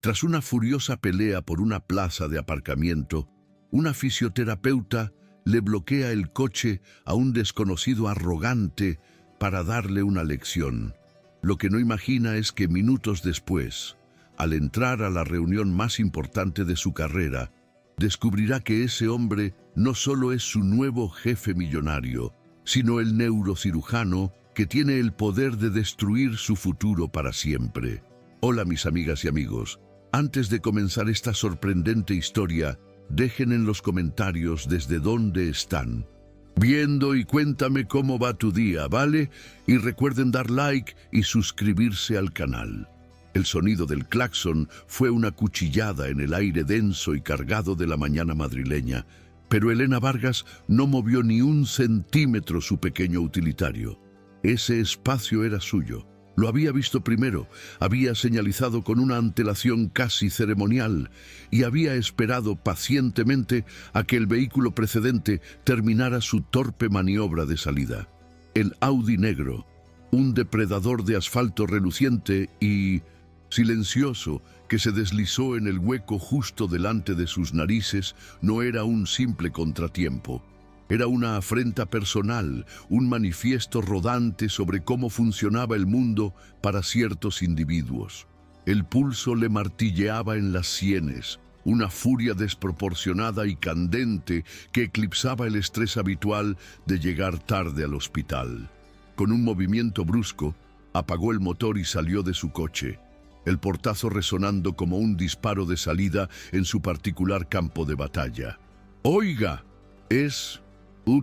Tras una furiosa pelea por una plaza de aparcamiento, una fisioterapeuta le bloquea el coche a un desconocido arrogante para darle una lección. Lo que no imagina es que minutos después, al entrar a la reunión más importante de su carrera, descubrirá que ese hombre no solo es su nuevo jefe millonario, sino el neurocirujano que tiene el poder de destruir su futuro para siempre. Hola mis amigas y amigos, antes de comenzar esta sorprendente historia, dejen en los comentarios desde dónde están viendo y cuéntame cómo va tu día, ¿vale? Y recuerden dar like y suscribirse al canal. El sonido del claxon fue una cuchillada en el aire denso y cargado de la mañana madrileña, pero Elena Vargas no movió ni un centímetro su pequeño utilitario. Ese espacio era suyo. Lo había visto primero, había señalizado con una antelación casi ceremonial y había esperado pacientemente a que el vehículo precedente terminara su torpe maniobra de salida. El Audi negro, un depredador de asfalto reluciente y silencioso que se deslizó en el hueco justo delante de sus narices, no era un simple contratiempo. Era una afrenta personal, un manifiesto rodante sobre cómo funcionaba el mundo para ciertos individuos. El pulso le martilleaba en las sienes, una furia desproporcionada y candente que eclipsaba el estrés habitual de llegar tarde al hospital. Con un movimiento brusco, apagó el motor y salió de su coche, el portazo resonando como un disparo de salida en su particular campo de batalla. «Oiga, es...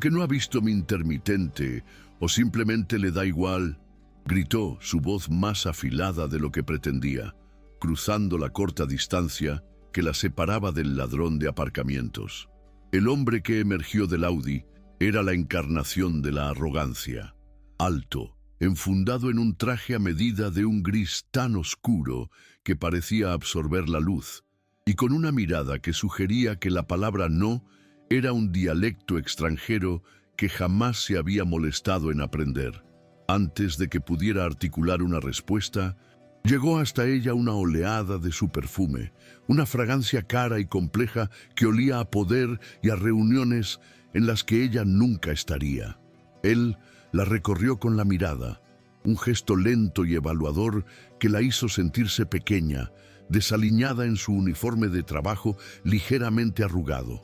que no ha visto mi intermitente, o simplemente le da igual», gritó, su voz más afilada de lo que pretendía, cruzando la corta distancia que la separaba del ladrón de aparcamientos. El hombre que emergió del Audi era la encarnación de la arrogancia. Alto, enfundado en un traje a medida de un gris tan oscuro que parecía absorber la luz, y con una mirada que sugería que la palabra no era un dialecto extranjero que jamás se había molestado en aprender. Antes de que pudiera articular una respuesta, llegó hasta ella una oleada de su perfume, una fragancia cara y compleja que olía a poder y a reuniones en las que ella nunca estaría. Él la recorrió con la mirada, un gesto lento y evaluador que la hizo sentirse pequeña, desaliñada en su uniforme de trabajo ligeramente arrugado.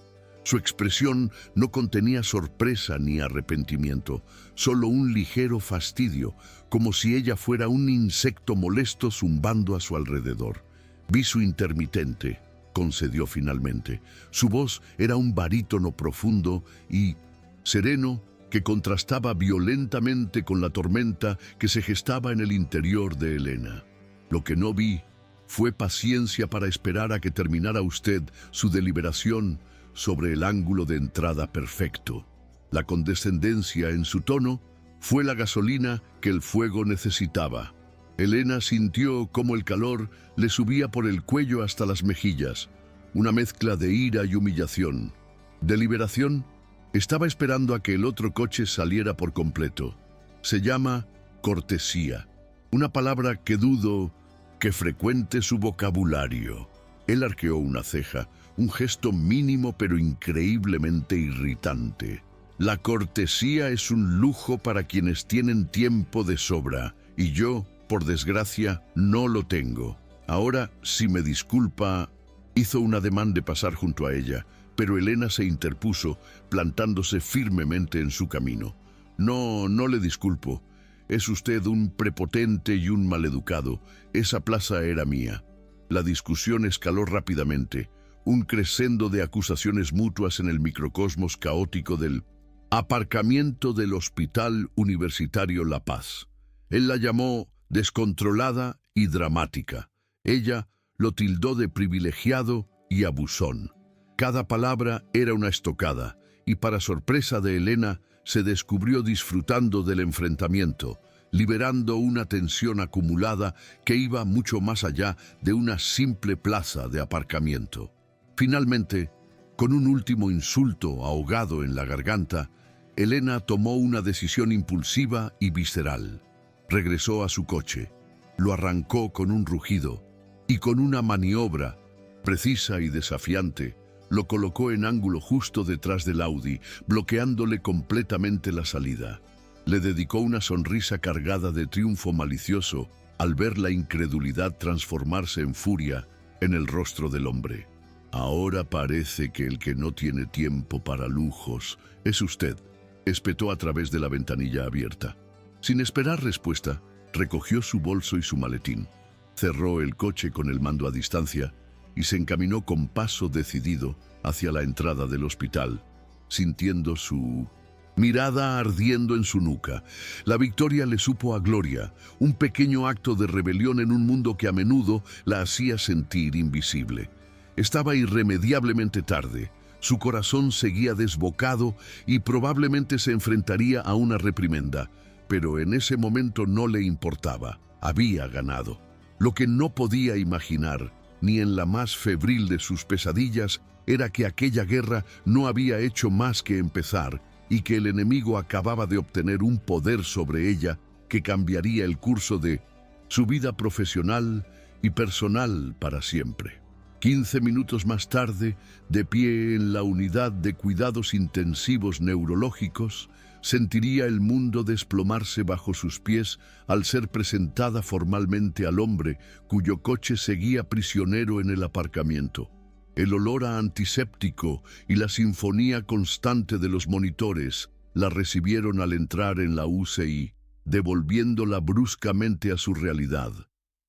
Su expresión no contenía sorpresa ni arrepentimiento, solo un ligero fastidio, como si ella fuera un insecto molesto zumbando a su alrededor. «Vi su intermitente», concedió finalmente. Su voz era un barítono profundo y sereno que contrastaba violentamente con la tormenta que se gestaba en el interior de Elena. «Lo que no vi fue paciencia para esperar a que terminara usted su deliberación sobre el ángulo de entrada perfecto». La condescendencia en su tono fue la gasolina que el fuego necesitaba. Elena sintió cómo el calor le subía por el cuello hasta las mejillas, una mezcla de ira y humillación. Deliberación. Estaba esperando a que el otro coche saliera por completo. Se llama cortesía, una palabra que dudo que frecuente su vocabulario. Él arqueó una ceja, un gesto mínimo pero increíblemente irritante. «La cortesía es un lujo para quienes tienen tiempo de sobra, y yo, por desgracia, no lo tengo. Ahora, si me disculpa...» Hizo un ademán de pasar junto a ella, pero Elena se interpuso, plantándose firmemente en su camino. «No le disculpo. Es usted un prepotente y un maleducado. Esa plaza era mía». La discusión escaló rápidamente, un crescendo de acusaciones mutuas en el microcosmos caótico del aparcamiento del Hospital Universitario La Paz. Él la llamó descontrolada y dramática. Ella lo tildó de privilegiado y abusón. Cada palabra era una estocada, y para sorpresa de Elena, se descubrió disfrutando del enfrentamiento, liberando una tensión acumulada que iba mucho más allá de una simple plaza de aparcamiento. Finalmente, con un último insulto ahogado en la garganta, Elena tomó una decisión impulsiva y visceral. Regresó a su coche, lo arrancó con un rugido y con una maniobra precisa y desafiante, lo colocó en ángulo justo detrás del Audi, bloqueándole completamente la salida. Le dedicó una sonrisa cargada de triunfo malicioso al ver la incredulidad transformarse en furia en el rostro del hombre. «Ahora parece que el que no tiene tiempo para lujos es usted», espetó a través de la ventanilla abierta. Sin esperar respuesta, recogió su bolso y su maletín, cerró el coche con el mando a distancia y se encaminó con paso decidido hacia la entrada del hospital, sintiendo su mirada ardiendo en su nuca. La victoria le supo a gloria, un pequeño acto de rebelión en un mundo que a menudo la hacía sentir invisible. Estaba irremediablemente tarde, su corazón seguía desbocado y probablemente se enfrentaría a una reprimenda, pero en ese momento no le importaba, había ganado. Lo que no podía imaginar, ni en la más febril de sus pesadillas, era que aquella guerra no había hecho más que empezar y que el enemigo acababa de obtener un poder sobre ella que cambiaría el curso de su vida profesional y personal para siempre. 15 minutos más tarde, de pie en la unidad de cuidados intensivos neurológicos, sentiría el mundo desplomarse bajo sus pies al ser presentada formalmente al hombre cuyo coche seguía prisionero en el aparcamiento. El olor a antiséptico y la sinfonía constante de los monitores la recibieron al entrar en la UCI, devolviéndola bruscamente a su realidad.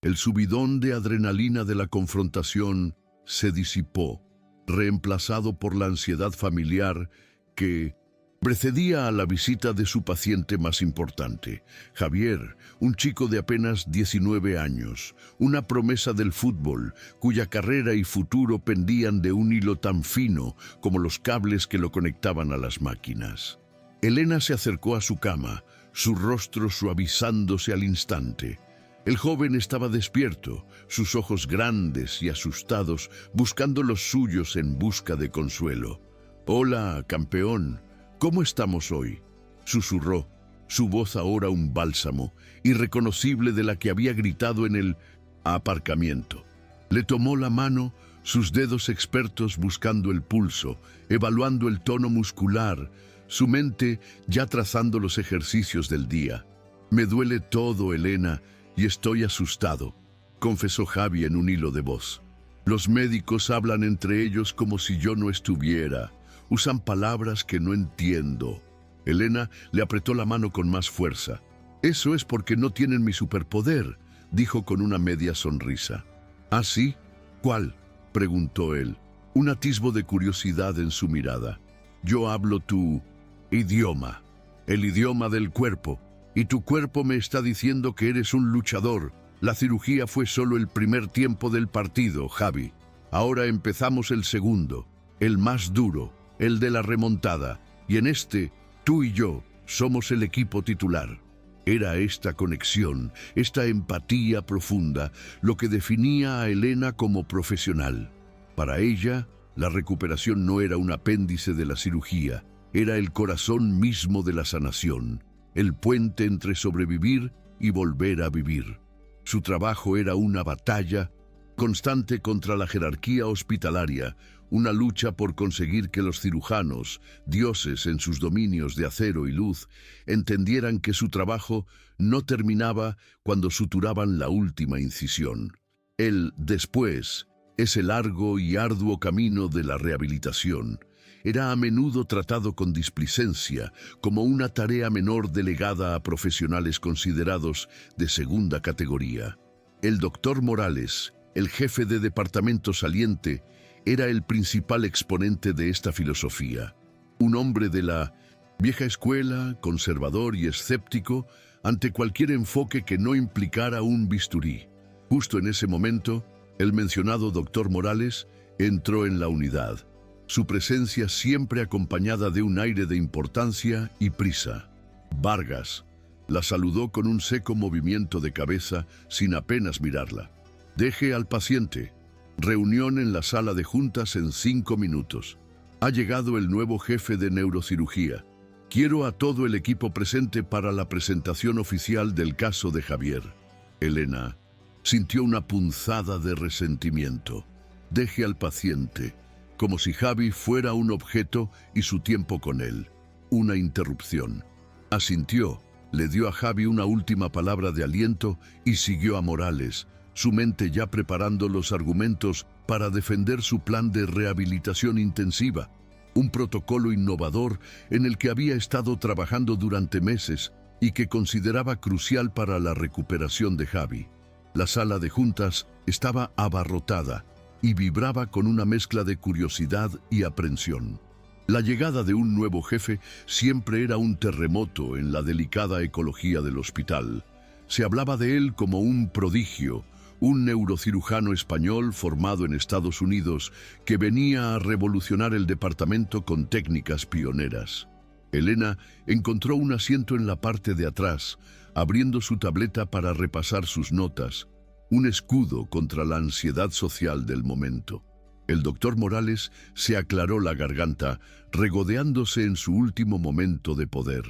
El subidón de adrenalina de la confrontación se disipó, reemplazado por la ansiedad familiar que precedía a la visita de su paciente más importante, Javier, un chico de apenas 19 años, una promesa del fútbol, cuya carrera y futuro pendían de un hilo tan fino como los cables que lo conectaban a las máquinas. Elena se acercó a su cama, su rostro suavizándose al instante. El joven estaba despierto, sus ojos grandes y asustados, buscando los suyos en busca de consuelo. «Hola, campeón, ¿cómo estamos hoy?», susurró, su voz ahora un bálsamo, irreconocible de la que había gritado en el aparcamiento. Le tomó la mano, sus dedos expertos buscando el pulso, evaluando el tono muscular, su mente ya trazando los ejercicios del día. «Me duele todo, Elena, y estoy asustado», confesó Javi en un hilo de voz. «Los médicos hablan entre ellos como si yo no estuviera. Usan palabras que no entiendo». Elena le apretó la mano con más fuerza. «Eso es porque no tienen mi superpoder», dijo con una media sonrisa. «¿Ah, sí? ¿Cuál?», preguntó él, un atisbo de curiosidad en su mirada. «Yo hablo tu idioma, el idioma del cuerpo, y tu cuerpo me está diciendo que eres un luchador. La cirugía fue solo el primer tiempo del partido, Javi. Ahora empezamos el segundo, el más duro, el de la remontada, y en este, tú y yo somos el equipo titular». Era esta conexión, esta empatía profunda, lo que definía a Elena como profesional. Para ella, la recuperación no era un apéndice de la cirugía, era el corazón mismo de la sanación, el puente entre sobrevivir y volver a vivir. Su trabajo era una batalla constante contra la jerarquía hospitalaria, una lucha por conseguir que los cirujanos, dioses en sus dominios de acero y luz, entendieran que su trabajo no terminaba cuando suturaban la última incisión. El después, ese largo y arduo camino de la rehabilitación, era a menudo tratado con displicencia, como una tarea menor delegada a profesionales considerados de segunda categoría. El doctor Morales, el jefe de departamento saliente, era el principal exponente de esta filosofía. Un hombre de la vieja escuela, conservador y escéptico ante cualquier enfoque que no implicara un bisturí. Justo en ese momento, el mencionado doctor Morales entró en la unidad, su presencia siempre acompañada de un aire de importancia y prisa. Vargas la saludó con un seco movimiento de cabeza sin apenas mirarla. «Deje al paciente. Reunión en la sala de juntas en 5 minutos. Ha llegado el nuevo jefe de neurocirugía. Quiero a todo el equipo presente para la presentación oficial del caso de Javier». Elena sintió una punzada de resentimiento. Deje al paciente, como si Javi fuera un objeto y su tiempo con él. Una interrupción. Asintió, le dio a Javi una última palabra de aliento y siguió a Morales, su mente ya preparando los argumentos para defender su plan de rehabilitación intensiva, un protocolo innovador en el que había estado trabajando durante meses y que consideraba crucial para la recuperación de Javi. La sala de juntas estaba abarrotada y vibraba con una mezcla de curiosidad y aprensión. La llegada de un nuevo jefe siempre era un terremoto en la delicada ecología del hospital. Se hablaba de él como un prodigio, un neurocirujano español formado en Estados Unidos que venía a revolucionar el departamento con técnicas pioneras. Elena encontró un asiento en la parte de atrás, abriendo su tableta para repasar sus notas, un escudo contra la ansiedad social del momento. El doctor Morales se aclaró la garganta, regodeándose en su último momento de poder.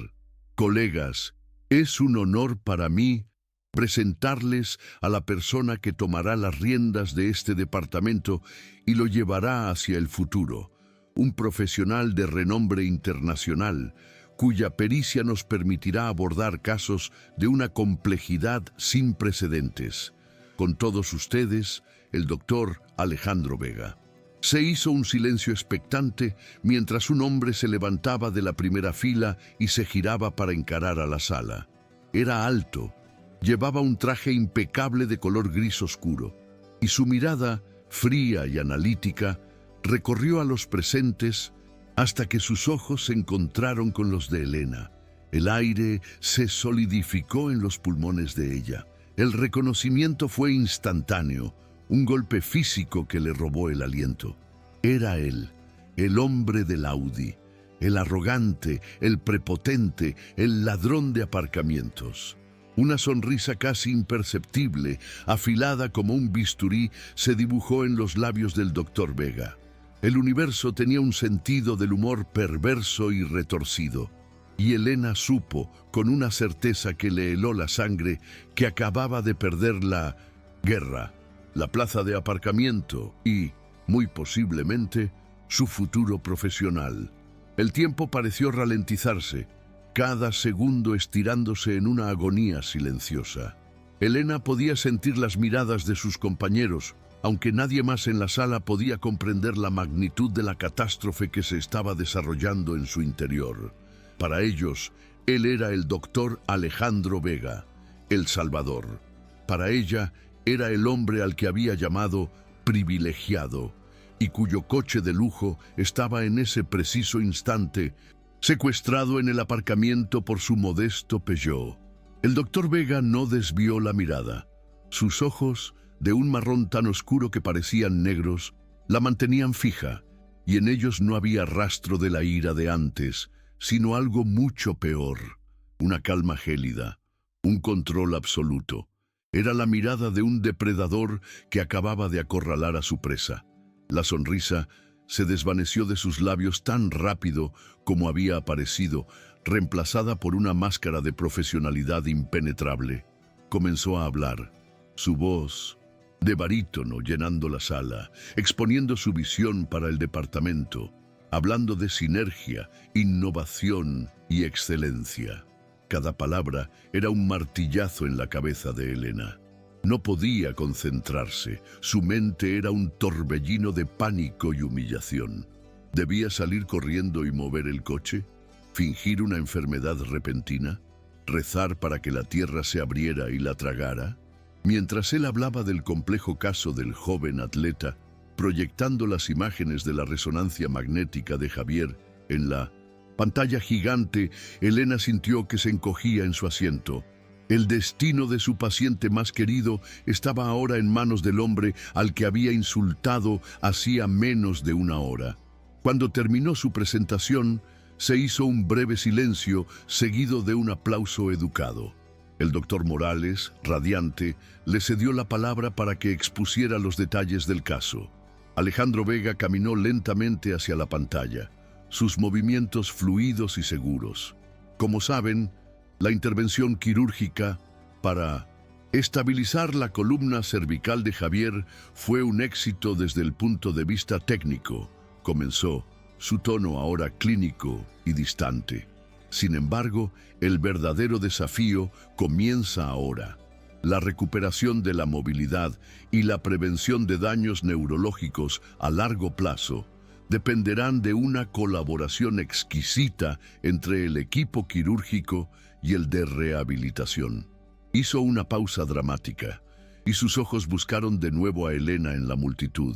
Colegas, es un honor para mí presentarles a la persona que tomará las riendas de este departamento y lo llevará hacia el futuro. Un profesional de renombre internacional, cuya pericia nos permitirá abordar casos de una complejidad sin precedentes. Con todos ustedes, el doctor Alejandro Vega. Se hizo un silencio expectante mientras un hombre se levantaba de la primera fila y se giraba para encarar a la sala. Era alto, llevaba un traje impecable de color gris oscuro, y su mirada, fría y analítica, recorrió a los presentes hasta que sus ojos se encontraron con los de Elena. El aire se solidificó en los pulmones de ella. El reconocimiento fue instantáneo, un golpe físico que le robó el aliento. Era él, el hombre del Audi, el arrogante, el prepotente, el ladrón de aparcamientos. Una sonrisa casi imperceptible, afilada como un bisturí, se dibujó en los labios del doctor Vega. El universo tenía un sentido del humor perverso y retorcido, y Elena supo, con una certeza que le heló la sangre, que acababa de perder la guerra, la plaza de aparcamiento y, muy posiblemente, su futuro profesional. El tiempo pareció ralentizarse, cada segundo estirándose en una agonía silenciosa. Elena podía sentir las miradas de sus compañeros, aunque nadie más en la sala podía comprender la magnitud de la catástrofe que se estaba desarrollando en su interior. Para ellos, él era el doctor Alejandro Vega, el Salvador. Para ella, era el hombre al que había llamado privilegiado, y cuyo coche de lujo estaba en ese preciso instante secuestrado en el aparcamiento por su modesto Peugeot. El doctor Vega no desvió la mirada. Sus ojos, de un marrón tan oscuro que parecían negros, la mantenían fija, y en ellos no había rastro de la ira de antes, sino algo mucho peor, una calma gélida, un control absoluto. Era la mirada de un depredador que acababa de acorralar a su presa. La sonrisa se desvaneció de sus labios tan rápido como había aparecido, reemplazada por una máscara de profesionalidad impenetrable. Comenzó a hablar, su voz de barítono llenando la sala, exponiendo su visión para el departamento, hablando de sinergia, innovación y excelencia. Cada palabra era un martillazo en la cabeza de Elena. No podía concentrarse, su mente era un torbellino de pánico y humillación. ¿Debía salir corriendo y mover el coche? ¿Fingir una enfermedad repentina? ¿Rezar para que la tierra se abriera y la tragara? Mientras él hablaba del complejo caso del joven atleta, proyectando las imágenes de la resonancia magnética de Javier en la pantalla gigante, Elena sintió que se encogía en su asiento. El destino de su paciente más querido estaba ahora en manos del hombre al que había insultado hacía menos de una hora. Cuando terminó su presentación, se hizo un breve silencio seguido de un aplauso educado. El doctor Morales, radiante, le cedió la palabra para que expusiera los detalles del caso. Alejandro Vega caminó lentamente hacia la pantalla, sus movimientos fluidos y seguros. Como saben, la intervención quirúrgica para Estabilizar la columna cervical de Javier fue un éxito desde el punto de vista técnico, comenzó, su tono ahora clínico y distante. Sin embargo, el verdadero desafío comienza ahora. La recuperación de la movilidad y la prevención de daños neurológicos a largo plazo dependerán de una colaboración exquisita entre el equipo quirúrgico y el de rehabilitación. Hizo una pausa dramática y sus ojos buscaron de nuevo a Elena en la multitud.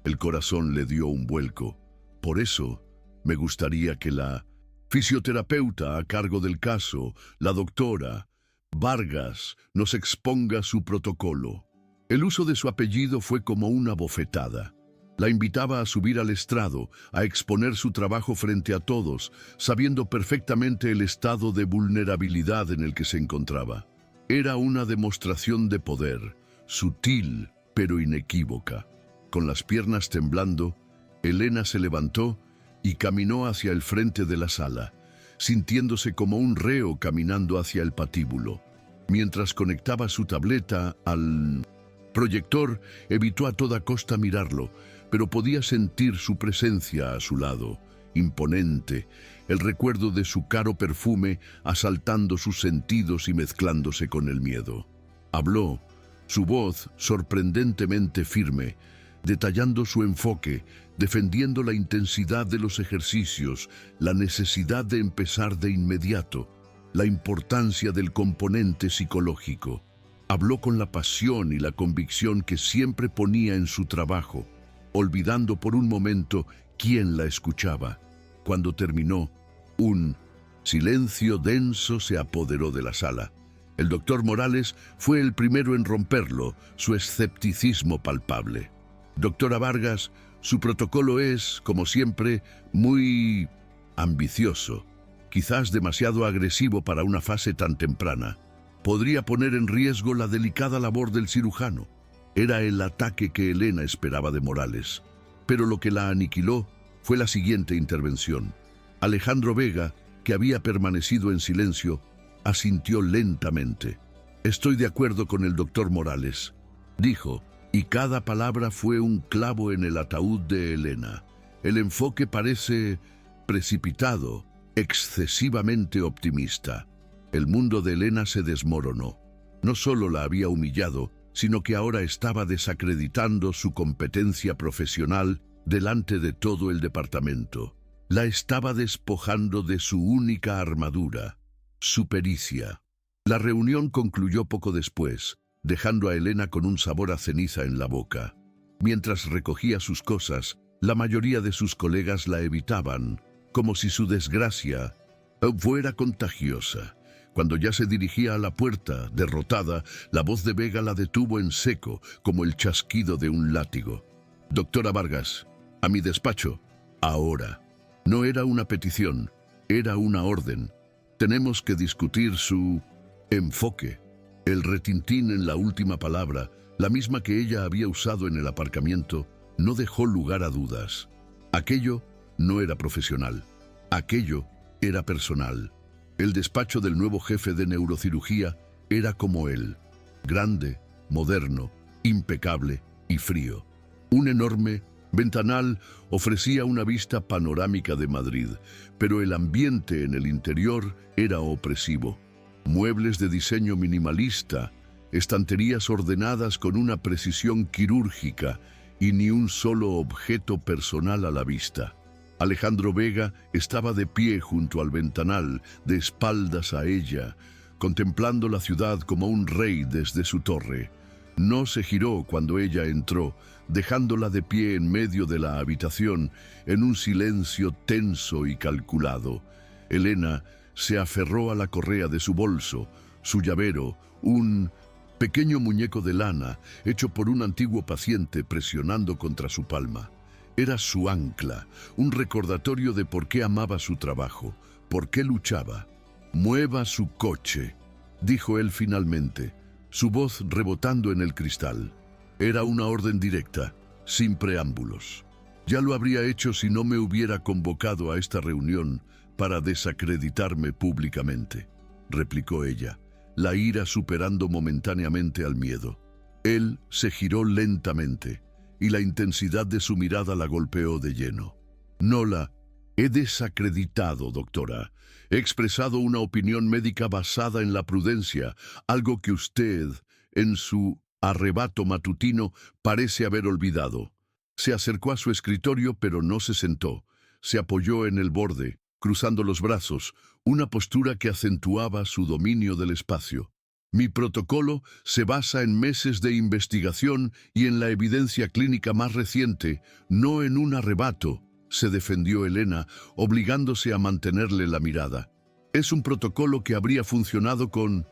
El corazón le dio un vuelco. Por eso, me gustaría que la fisioterapeuta a cargo del caso, la doctora Vargas, nos exponga su protocolo. El uso de su apellido fue como una bofetada. La invitaba a subir al estrado, a exponer su trabajo frente a todos, sabiendo perfectamente el estado de vulnerabilidad en el que se encontraba. Era una demostración de poder, sutil pero inequívoca. Con las piernas temblando, Elena se levantó y caminó hacia el frente de la sala, sintiéndose como un reo caminando hacia el patíbulo. Mientras conectaba su tableta al proyector, evitó a toda costa mirarlo, pero podía sentir su presencia a su lado, imponente, el recuerdo de su caro perfume asaltando sus sentidos y mezclándose con el miedo. Habló, su voz sorprendentemente firme, detallando su enfoque, defendiendo la intensidad de los ejercicios, la necesidad de empezar de inmediato, la importancia del componente psicológico. Habló con la pasión y la convicción que siempre ponía en su trabajo, olvidando por un momento quién la escuchaba. Cuando terminó, un silencio denso se apoderó de la sala. El doctor Morales fue el primero en romperlo, su escepticismo palpable. Doctora Vargas, su protocolo es, como siempre, muy ambicioso, quizás demasiado agresivo para una fase tan temprana. Podría poner en riesgo la delicada labor del cirujano. Era el ataque que Elena esperaba de Morales. Pero lo que la aniquiló fue la siguiente intervención. Alejandro Vega, que había permanecido en silencio, asintió lentamente. «Estoy de acuerdo con el doctor Morales», dijo, y cada palabra fue un clavo en el ataúd de Elena. El enfoque parece precipitado, excesivamente optimista. El mundo de Elena se desmoronó. No solo la había humillado, sino que ahora estaba desacreditando su competencia profesional delante de todo el departamento. La estaba despojando de su única armadura, su pericia. La reunión concluyó poco después, dejando a Elena con un sabor a ceniza en la boca. Mientras recogía sus cosas, la mayoría de sus colegas la evitaban, como si su desgracia fuera contagiosa. Cuando ya se dirigía a la puerta, derrotada, la voz de Vega la detuvo en seco, como el chasquido de un látigo. «Doctora Vargas, a mi despacho, ahora». No era una petición, era una orden. Tenemos que discutir su enfoque. El retintín en la última palabra, la misma que ella había usado en el aparcamiento, no dejó lugar a dudas. Aquello no era profesional. Aquello era personal. El despacho del nuevo jefe de neurocirugía era como él, grande, moderno, impecable y frío. Un enorme ventanal ofrecía una vista panorámica de Madrid, pero el ambiente en el interior era opresivo. Muebles de diseño minimalista, estanterías ordenadas con una precisión quirúrgica y ni un solo objeto personal a la vista. Alejandro Vega estaba de pie junto al ventanal, de espaldas a ella, contemplando la ciudad como un rey desde su torre. No se giró cuando ella entró, dejándola de pie en medio de la habitación, en un silencio tenso y calculado. Elena se aferró a la correa de su bolso, su llavero, un pequeño muñeco de lana hecho por un antiguo paciente presionando contra su palma. Era su ancla, un recordatorio de por qué amaba su trabajo, por qué luchaba. «Mueva su coche», dijo él finalmente, su voz rebotando en el cristal. Era una orden directa, sin preámbulos. Ya lo habría hecho si no me hubiera convocado a esta reunión para desacreditarme públicamente, replicó ella, la ira superando momentáneamente al miedo. Él se giró lentamente y la intensidad de su mirada la golpeó de lleno. No la he desacreditado, doctora. He expresado una opinión médica basada en la prudencia, algo que usted, en su arrebato matutino, parece haber olvidado. Se acercó a su escritorio, pero no se sentó. Se apoyó en el borde, cruzando los brazos, una postura que acentuaba su dominio del espacio. Mi protocolo se basa en meses de investigación y en la evidencia clínica más reciente, no en un arrebato, se defendió Elena, obligándose a mantenerle la mirada. Es un protocolo que habría funcionado con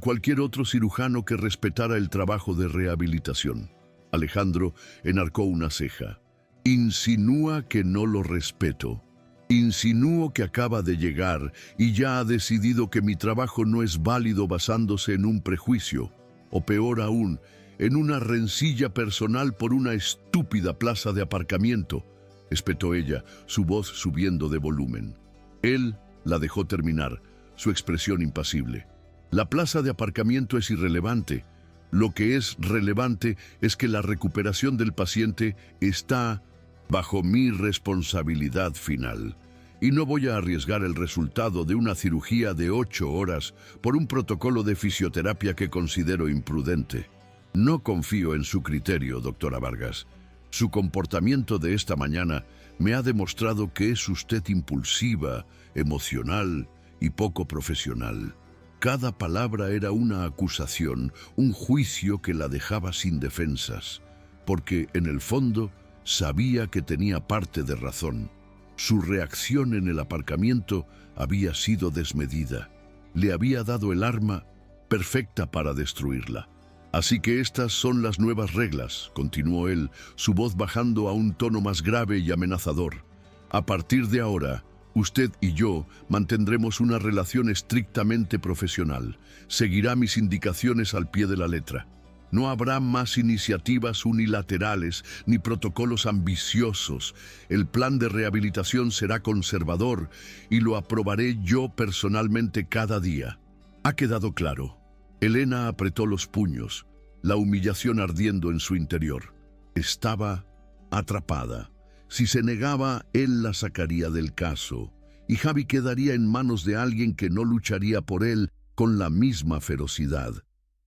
cualquier otro cirujano que respetara el trabajo de rehabilitación. Alejandro enarcó una ceja. Insinúa que no lo respeto. Insinúo que acaba de llegar y ya ha decidido que mi trabajo no es válido basándose en un prejuicio, o peor aún, en una rencilla personal por una estúpida plaza de aparcamiento, espetó ella, su voz subiendo de volumen. Él la dejó terminar, su expresión impasible. La plaza de aparcamiento es irrelevante. Lo que es relevante es que la recuperación del paciente está bajo mi responsabilidad final, y no voy a arriesgar el resultado de una cirugía de 8 horas por un protocolo de fisioterapia que considero imprudente. No confío en su criterio, doctora Vargas. Su comportamiento de esta mañana me ha demostrado que es usted impulsiva, emocional y poco profesional. Cada palabra era una acusación, un juicio que la dejaba sin defensas, porque en el fondo sabía que tenía parte de razón. Su reacción en el aparcamiento había sido desmedida. Le había dado el arma perfecta para destruirla. Así que estas son las nuevas reglas, continuó él, su voz bajando a un tono más grave y amenazador. A partir de ahora, usted y yo mantendremos una relación estrictamente profesional. Seguirá mis indicaciones al pie de la letra. No habrá más iniciativas unilaterales ni protocolos ambiciosos. El plan de rehabilitación será conservador y lo aprobaré yo personalmente cada día. ¿Ha quedado claro? Elena apretó los puños, la humillación ardiendo en su interior. Estaba atrapada. Si se negaba, él la sacaría del caso, y Javi quedaría en manos de alguien que no lucharía por él con la misma ferocidad.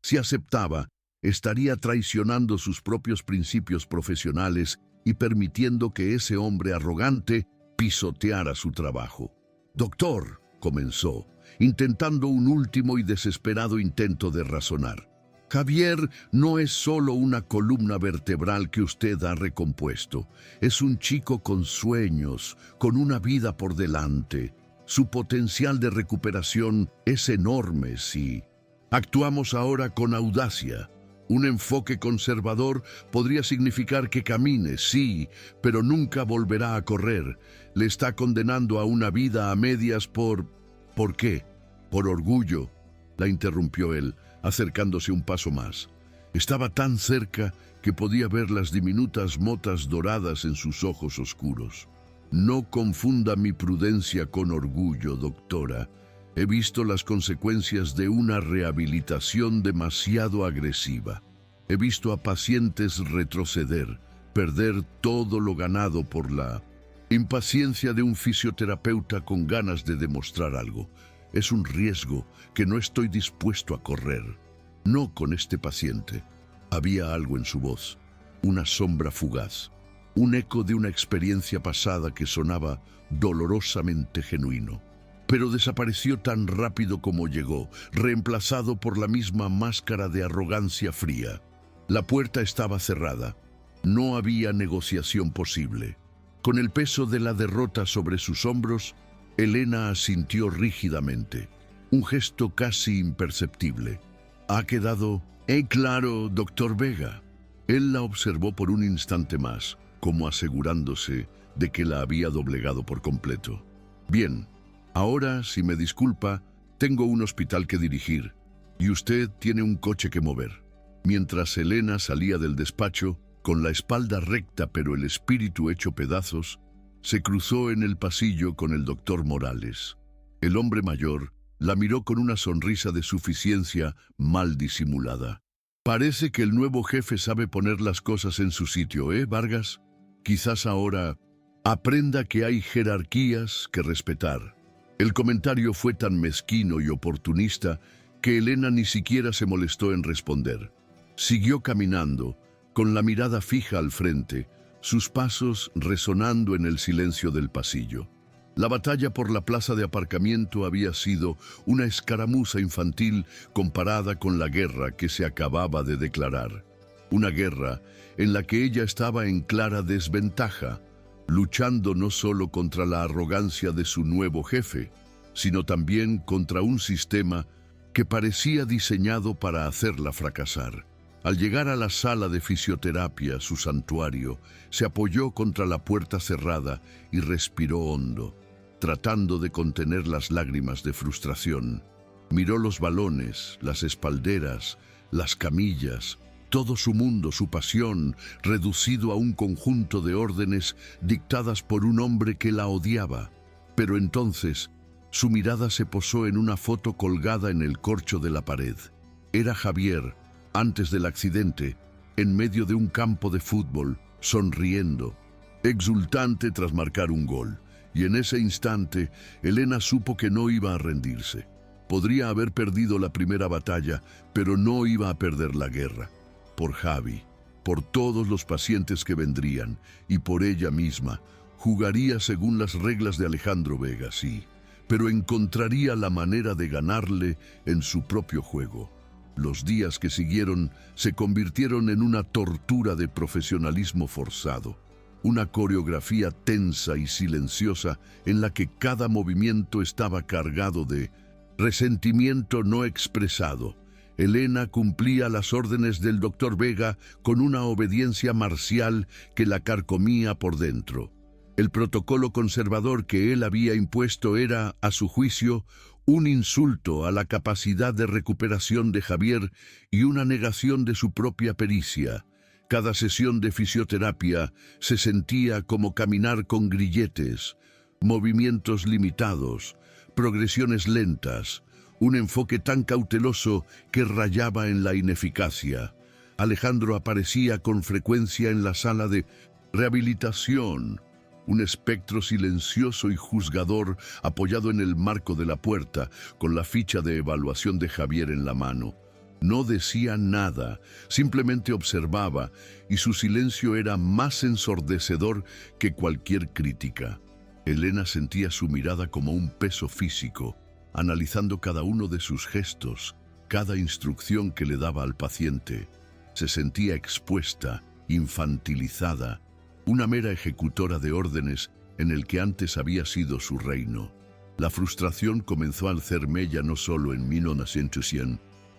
Si aceptaba, estaría traicionando sus propios principios profesionales y permitiendo que ese hombre arrogante pisoteara su trabajo. «Doctor», comenzó, intentando un último y desesperado intento de razonar. «Javier no es solo una columna vertebral que usted ha recompuesto. Es un chico con sueños, con una vida por delante. Su potencial de recuperación es enorme, sí. Actuamos ahora con audacia. Un enfoque conservador podría significar que camine, sí, pero nunca volverá a correr. Le está condenando a una vida a medias ¿Por qué? Por orgullo», la interrumpió él, acercándose un paso más. Estaba tan cerca que podía ver las diminutas motas doradas en sus ojos oscuros. «No confunda mi prudencia con orgullo, doctora. He visto las consecuencias de una rehabilitación demasiado agresiva. He visto a pacientes retroceder, perder todo lo ganado por la impaciencia de un fisioterapeuta con ganas de demostrar algo. Es un riesgo que no estoy dispuesto a correr. No con este paciente». Había algo en su voz, una sombra fugaz, un eco de una experiencia pasada que sonaba dolorosamente genuino. Pero desapareció tan rápido como llegó, reemplazado por la misma máscara de arrogancia fría. La puerta estaba cerrada. No había negociación posible. Con el peso de la derrota sobre sus hombros, Elena asintió rígidamente, un gesto casi imperceptible. «¿Ha quedado claro, doctor Vega?» Él la observó por un instante más, como asegurándose de que la había doblegado por completo. «Bien, ahora, si me disculpa, tengo un hospital que dirigir, y usted tiene un coche que mover». Mientras Elena salía del despacho, con la espalda recta pero el espíritu hecho pedazos, se cruzó en el pasillo con el doctor Morales. El hombre mayor La miró con una sonrisa de suficiencia mal disimulada. Parece que el nuevo jefe sabe poner las cosas en su sitio, ¿eh, Vargas? Quizás ahora aprenda que hay jerarquías que respetar. El comentario fue tan mezquino y oportunista que Elena ni siquiera se molestó en responder. Siguió caminando, con la mirada fija al frente, sus pasos resonando en el silencio del pasillo. La batalla por la plaza de aparcamiento había sido una escaramuza infantil comparada con la guerra que se acababa de declarar. Una guerra en la que ella estaba en clara desventaja, luchando no solo contra la arrogancia de su nuevo jefe, sino también contra un sistema que parecía diseñado para hacerla fracasar. Al llegar a la sala de fisioterapia, su santuario, se apoyó contra la puerta cerrada y respiró hondo, tratando de contener las lágrimas de frustración. Miró los balones, las espalderas, las camillas, todo su mundo, su pasión, reducido a un conjunto de órdenes dictadas por un hombre que la odiaba. Pero entonces, su mirada se posó en una foto colgada en el corcho de la pared. Era Javier, antes del accidente, en medio de un campo de fútbol, sonriendo, exultante tras marcar un gol. Y en ese instante, Elena supo que no iba a rendirse. Podría haber perdido la primera batalla, pero no iba a perder la guerra. Por Javi, por todos los pacientes que vendrían, y por ella misma, jugaría según las reglas de Alejandro Vega, sí, pero encontraría la manera de ganarle en su propio juego. Los días que siguieron se convirtieron en una tortura de profesionalismo forzado, una coreografía tensa y silenciosa en la que cada movimiento estaba cargado de resentimiento no expresado. Elena cumplía las órdenes del doctor Vega con una obediencia marcial que la carcomía por dentro. El protocolo conservador que él había impuesto era, a su juicio, un insulto a la capacidad de recuperación de Javier y una negación de su propia pericia. Cada sesión de fisioterapia se sentía como caminar con grilletes, movimientos limitados, progresiones lentas, un enfoque tan cauteloso que rayaba en la ineficacia. Alejandro aparecía con frecuencia en la sala de rehabilitación, un espectro silencioso y juzgador apoyado en el marco de la puerta, con la ficha de evaluación de Javier en la mano. No decía nada, simplemente observaba, y su silencio era más ensordecedor que cualquier crítica. Elena sentía su mirada como un peso físico, analizando cada uno de sus gestos, cada instrucción que le daba al paciente. Se sentía expuesta, infantilizada, una mera ejecutora de órdenes en el que antes había sido su reino. La frustración comenzó a hacer mella no solo en 1900,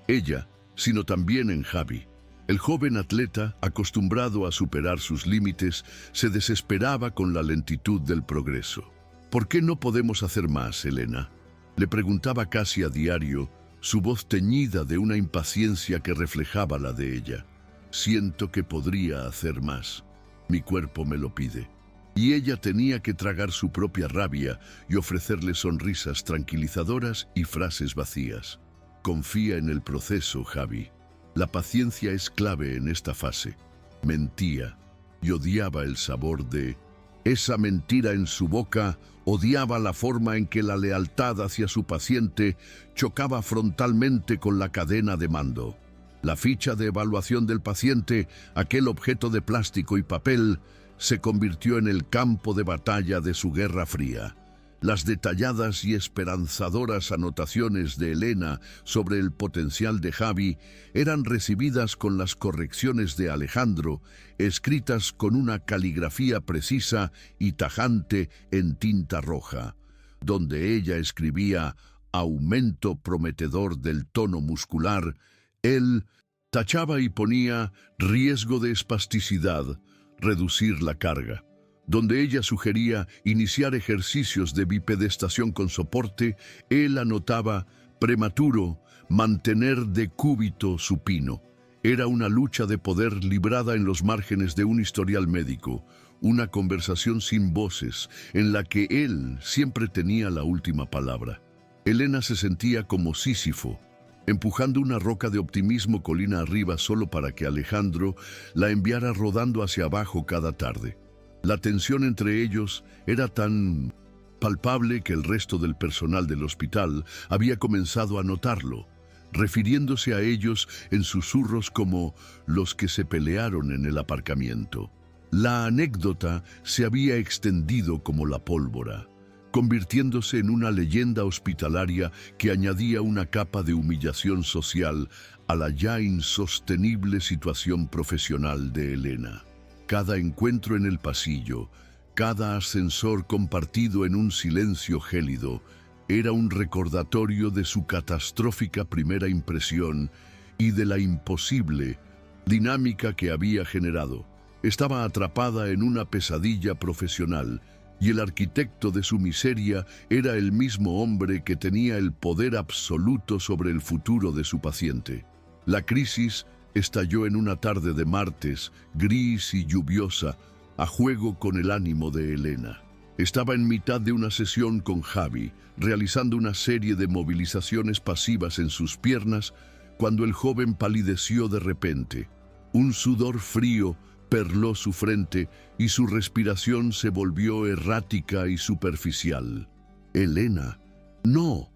ella, sino también en Javi. El joven atleta, acostumbrado a superar sus límites, se desesperaba con la lentitud del progreso. ¿Por qué no podemos hacer más, Elena?, le preguntaba casi a diario, su voz teñida de una impaciencia que reflejaba la de ella. Siento que podría hacer más. Mi cuerpo me lo pide. Y ella tenía que tragar su propia rabia y ofrecerle sonrisas tranquilizadoras y frases vacías. Confía en el proceso, Javi. La paciencia es clave en esta fase. Mentía y odiaba el sabor de esa mentira en su boca, odiaba la forma en que la lealtad hacia su paciente chocaba frontalmente con la cadena de mando. La ficha de evaluación del paciente, aquel objeto de plástico y papel, se convirtió en el campo de batalla de su Guerra Fría. Las detalladas y esperanzadoras anotaciones de Elena sobre el potencial de Javi eran recibidas con las correcciones de Alejandro, escritas con una caligrafía precisa y tajante en tinta roja, donde ella escribía aumento prometedor del tono muscular. Él tachaba y ponía riesgo de espasticidad, reducir la carga. Donde ella sugería iniciar ejercicios de bipedestación con soporte, él anotaba prematuro, mantener decúbito supino. Era una lucha de poder librada en los márgenes de un historial médico, una conversación sin voces en la que él siempre tenía la última palabra. Elena se sentía como Sísifo, empujando una roca de optimismo colina arriba solo para que Alejandro la enviara rodando hacia abajo cada tarde. La tensión entre ellos era tan palpable que el resto del personal del hospital había comenzado a notarlo, refiriéndose a ellos en susurros como los que se pelearon en el aparcamiento. La anécdota se había extendido como la pólvora, convirtiéndose en una leyenda hospitalaria que añadía una capa de humillación social a la ya insostenible situación profesional de Elena. Cada encuentro en el pasillo, cada ascensor compartido en un silencio gélido, era un recordatorio de su catastrófica primera impresión y de la imposible dinámica que había generado. Estaba atrapada en una pesadilla profesional, y el arquitecto de su miseria era el mismo hombre que tenía el poder absoluto sobre el futuro de su paciente. La crisis estalló en una tarde de martes, gris y lluviosa, a juego con el ánimo de Elena. Estaba en mitad de una sesión con Javi, realizando una serie de movilizaciones pasivas en sus piernas, cuando el joven palideció de repente. Un sudor frío perló su frente y su respiración se volvió errática y superficial. «Elena, no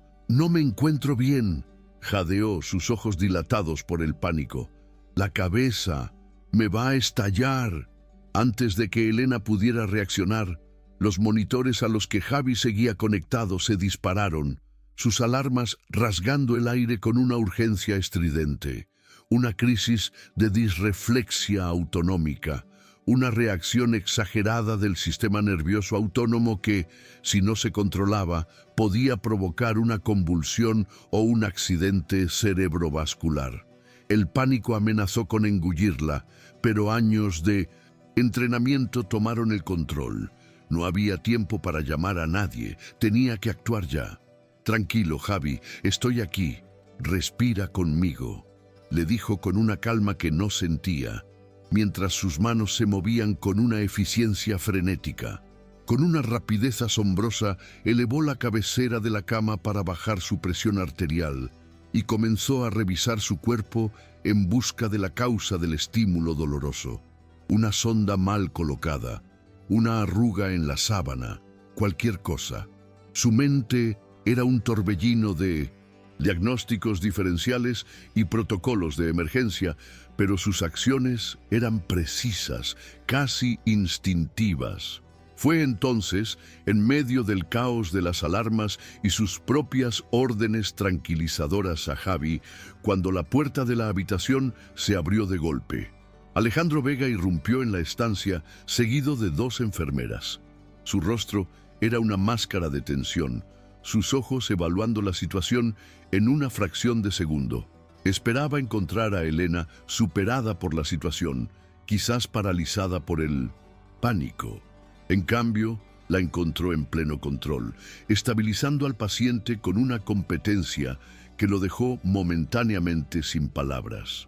me encuentro bien», jadeó, sus ojos dilatados por el pánico. «La cabeza me va a estallar». Antes de que Elena pudiera reaccionar, los monitores a los que Javi seguía conectado se dispararon, sus alarmas rasgando el aire con una urgencia estridente. Una crisis de disreflexia autonómica, una reacción exagerada del sistema nervioso autónomo que, si no se controlaba, podía provocar una convulsión o un accidente cerebrovascular. El pánico amenazó con engullirla, pero años de entrenamiento tomaron el control. No había tiempo para llamar a nadie, tenía que actuar ya. «Tranquilo, Javi, estoy aquí. Respira conmigo», le dijo con una calma que no sentía, mientras sus manos se movían con una eficiencia frenética. Con una rapidez asombrosa, elevó la cabecera de la cama para bajar su presión arterial y comenzó a revisar su cuerpo en busca de la causa del estímulo doloroso. Una sonda mal colocada, una arruga en la sábana, cualquier cosa. Su mente era un torbellino de diagnósticos diferenciales y protocolos de emergencia, pero sus acciones eran precisas, casi instintivas. Fue entonces, en medio del caos de las alarmas y sus propias órdenes tranquilizadoras a Javi, cuando la puerta de la habitación se abrió de golpe. Alejandro Vega irrumpió en la estancia, seguido de 2 enfermeras. Su rostro era una máscara de tensión, sus ojos evaluando la situación en una fracción de segundo. Esperaba encontrar a Elena superada por la situación, quizás paralizada por el pánico. En cambio, la encontró en pleno control, estabilizando al paciente con una competencia que lo dejó momentáneamente sin palabras.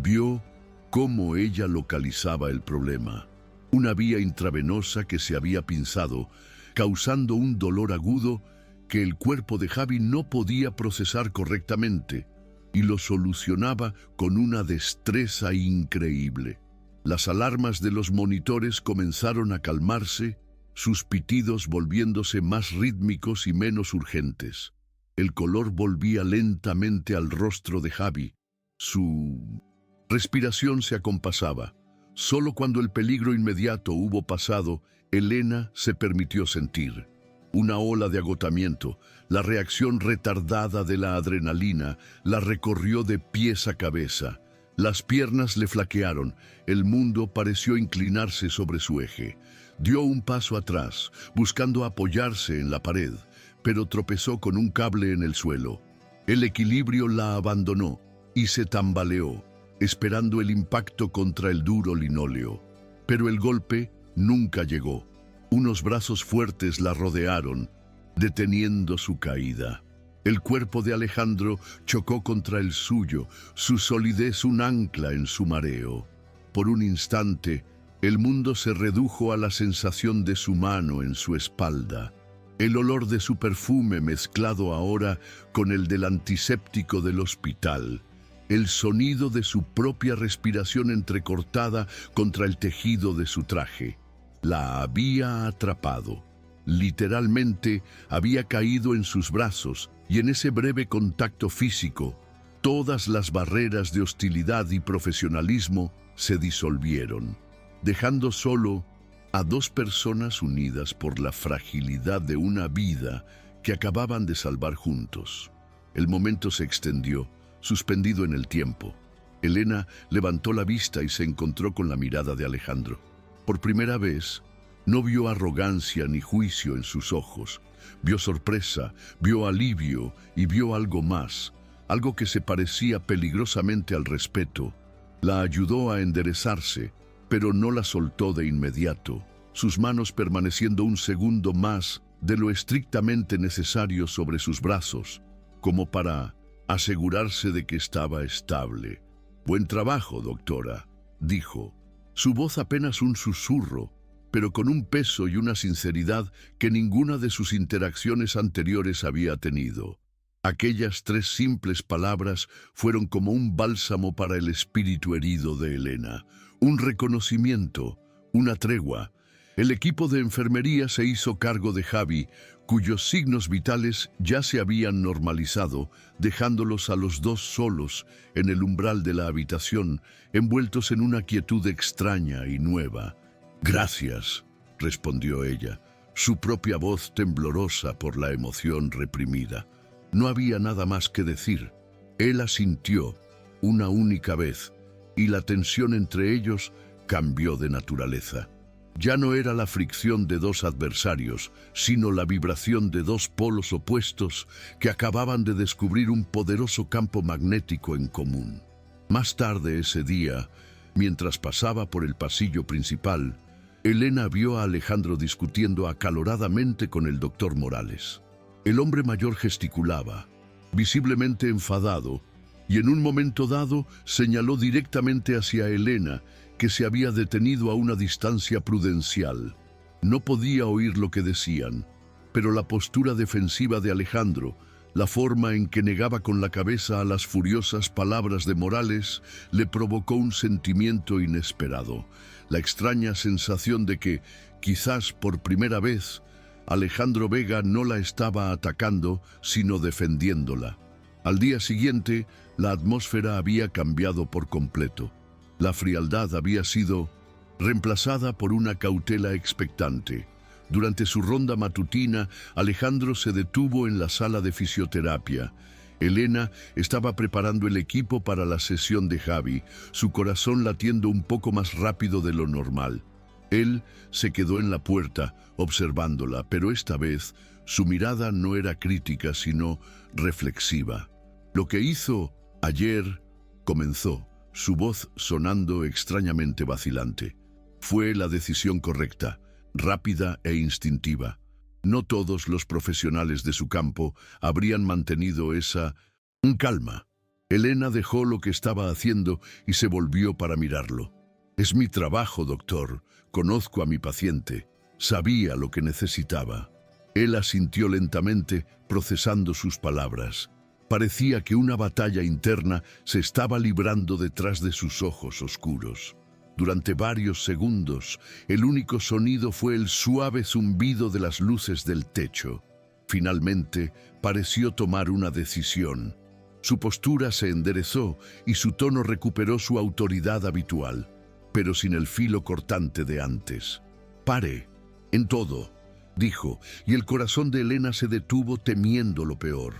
Vio cómo ella localizaba el problema. Una vía intravenosa que se había pinzado, causando un dolor agudo que el cuerpo de Javi no podía procesar correctamente, y lo solucionaba con una destreza increíble. Las alarmas de los monitores comenzaron a calmarse, sus pitidos volviéndose más rítmicos y menos urgentes. El color volvía lentamente al rostro de Javi. Su respiración se acompasaba. Solo cuando el peligro inmediato hubo pasado, Elena se permitió sentir una ola de agotamiento. La reacción retardada de la adrenalina la recorrió de pies a cabeza. Las piernas le flaquearon, el mundo pareció inclinarse sobre su eje. Dio un paso atrás, buscando apoyarse en la pared, pero tropezó con un cable en el suelo. El equilibrio la abandonó y se tambaleó, esperando el impacto contra el duro linóleo. Pero el golpe nunca llegó. Unos brazos fuertes la rodearon, deteniendo su caída. El cuerpo de Alejandro chocó contra el suyo, su solidez un ancla en su mareo. Por un instante, el mundo se redujo a la sensación de su mano en su espalda. El olor de su perfume mezclado ahora con el del antiséptico del hospital. El sonido de su propia respiración entrecortada contra el tejido de su traje. La había atrapado. Literalmente había caído en sus brazos y en ese breve contacto físico, todas las barreras de hostilidad y profesionalismo se disolvieron, dejando solo a dos personas unidas por la fragilidad de una vida que acababan de salvar juntos. El momento se extendió, suspendido en el tiempo. Elena levantó la vista y se encontró con la mirada de Alejandro. Por primera vez, no vio arrogancia ni juicio en sus ojos. Vio sorpresa, vio alivio y vio algo más, algo que se parecía peligrosamente al respeto. La ayudó a enderezarse, pero no la soltó de inmediato, sus manos permaneciendo un segundo más de lo estrictamente necesario sobre sus brazos, como para asegurarse de que estaba estable. «Buen trabajo, doctora», dijo, su voz apenas un susurro, pero con un peso y una sinceridad que ninguna de sus interacciones anteriores había tenido. Aquellas 3 simples palabras fueron como un bálsamo para el espíritu herido de Elena, un reconocimiento, una tregua. El equipo de enfermería se hizo cargo de Javi, cuyos signos vitales ya se habían normalizado, dejándolos a los dos solos en el umbral de la habitación, envueltos en una quietud extraña y nueva. «Gracias», respondió ella, su propia voz temblorosa por la emoción reprimida. No había nada más que decir. Él asintió una única vez, y la tensión entre ellos cambió de naturaleza. Ya no era la fricción de 2 adversarios, sino la vibración de 2 polos opuestos que acababan de descubrir un poderoso campo magnético en común. Más tarde ese día, mientras pasaba por el pasillo principal, Elena vio a Alejandro discutiendo acaloradamente con el doctor Morales. El hombre mayor gesticulaba, visiblemente enfadado, y en un momento dado señaló directamente hacia Elena, que se había detenido a una distancia prudencial. No podía oír lo que decían, pero la postura defensiva de Alejandro, la forma en que negaba con la cabeza a las furiosas palabras de Morales, le provocó un sentimiento inesperado, la extraña sensación de que, quizás por primera vez, Alejandro Vega no la estaba atacando, sino defendiéndola. Al día siguiente, la atmósfera había cambiado por completo. La frialdad había sido reemplazada por una cautela expectante. Durante su ronda matutina, Alejandro se detuvo en la sala de fisioterapia. Elena estaba preparando el equipo para la sesión de Javi, su corazón latiendo un poco más rápido de lo normal. Él se quedó en la puerta, observándola, pero esta vez su mirada no era crítica, sino reflexiva. «Lo que hizo ayer», comenzó, su voz sonando extrañamente vacilante. «Fue la decisión correcta, rápida e instintiva. No todos los profesionales de su campo habrían mantenido esa calma». Elena dejó lo que estaba haciendo y se volvió para mirarlo. «Es mi trabajo, doctor. Conozco a mi paciente. Sabía lo que necesitaba». Él asintió lentamente, procesando sus palabras. Parecía que una batalla interna se estaba librando detrás de sus ojos oscuros. Durante varios segundos, el único sonido fue el suave zumbido de las luces del techo. Finalmente, pareció tomar una decisión. Su postura se enderezó y su tono recuperó su autoridad habitual, pero sin el filo cortante de antes. «Pare, en todo», dijo, y el corazón de Elena se detuvo temiendo lo peor.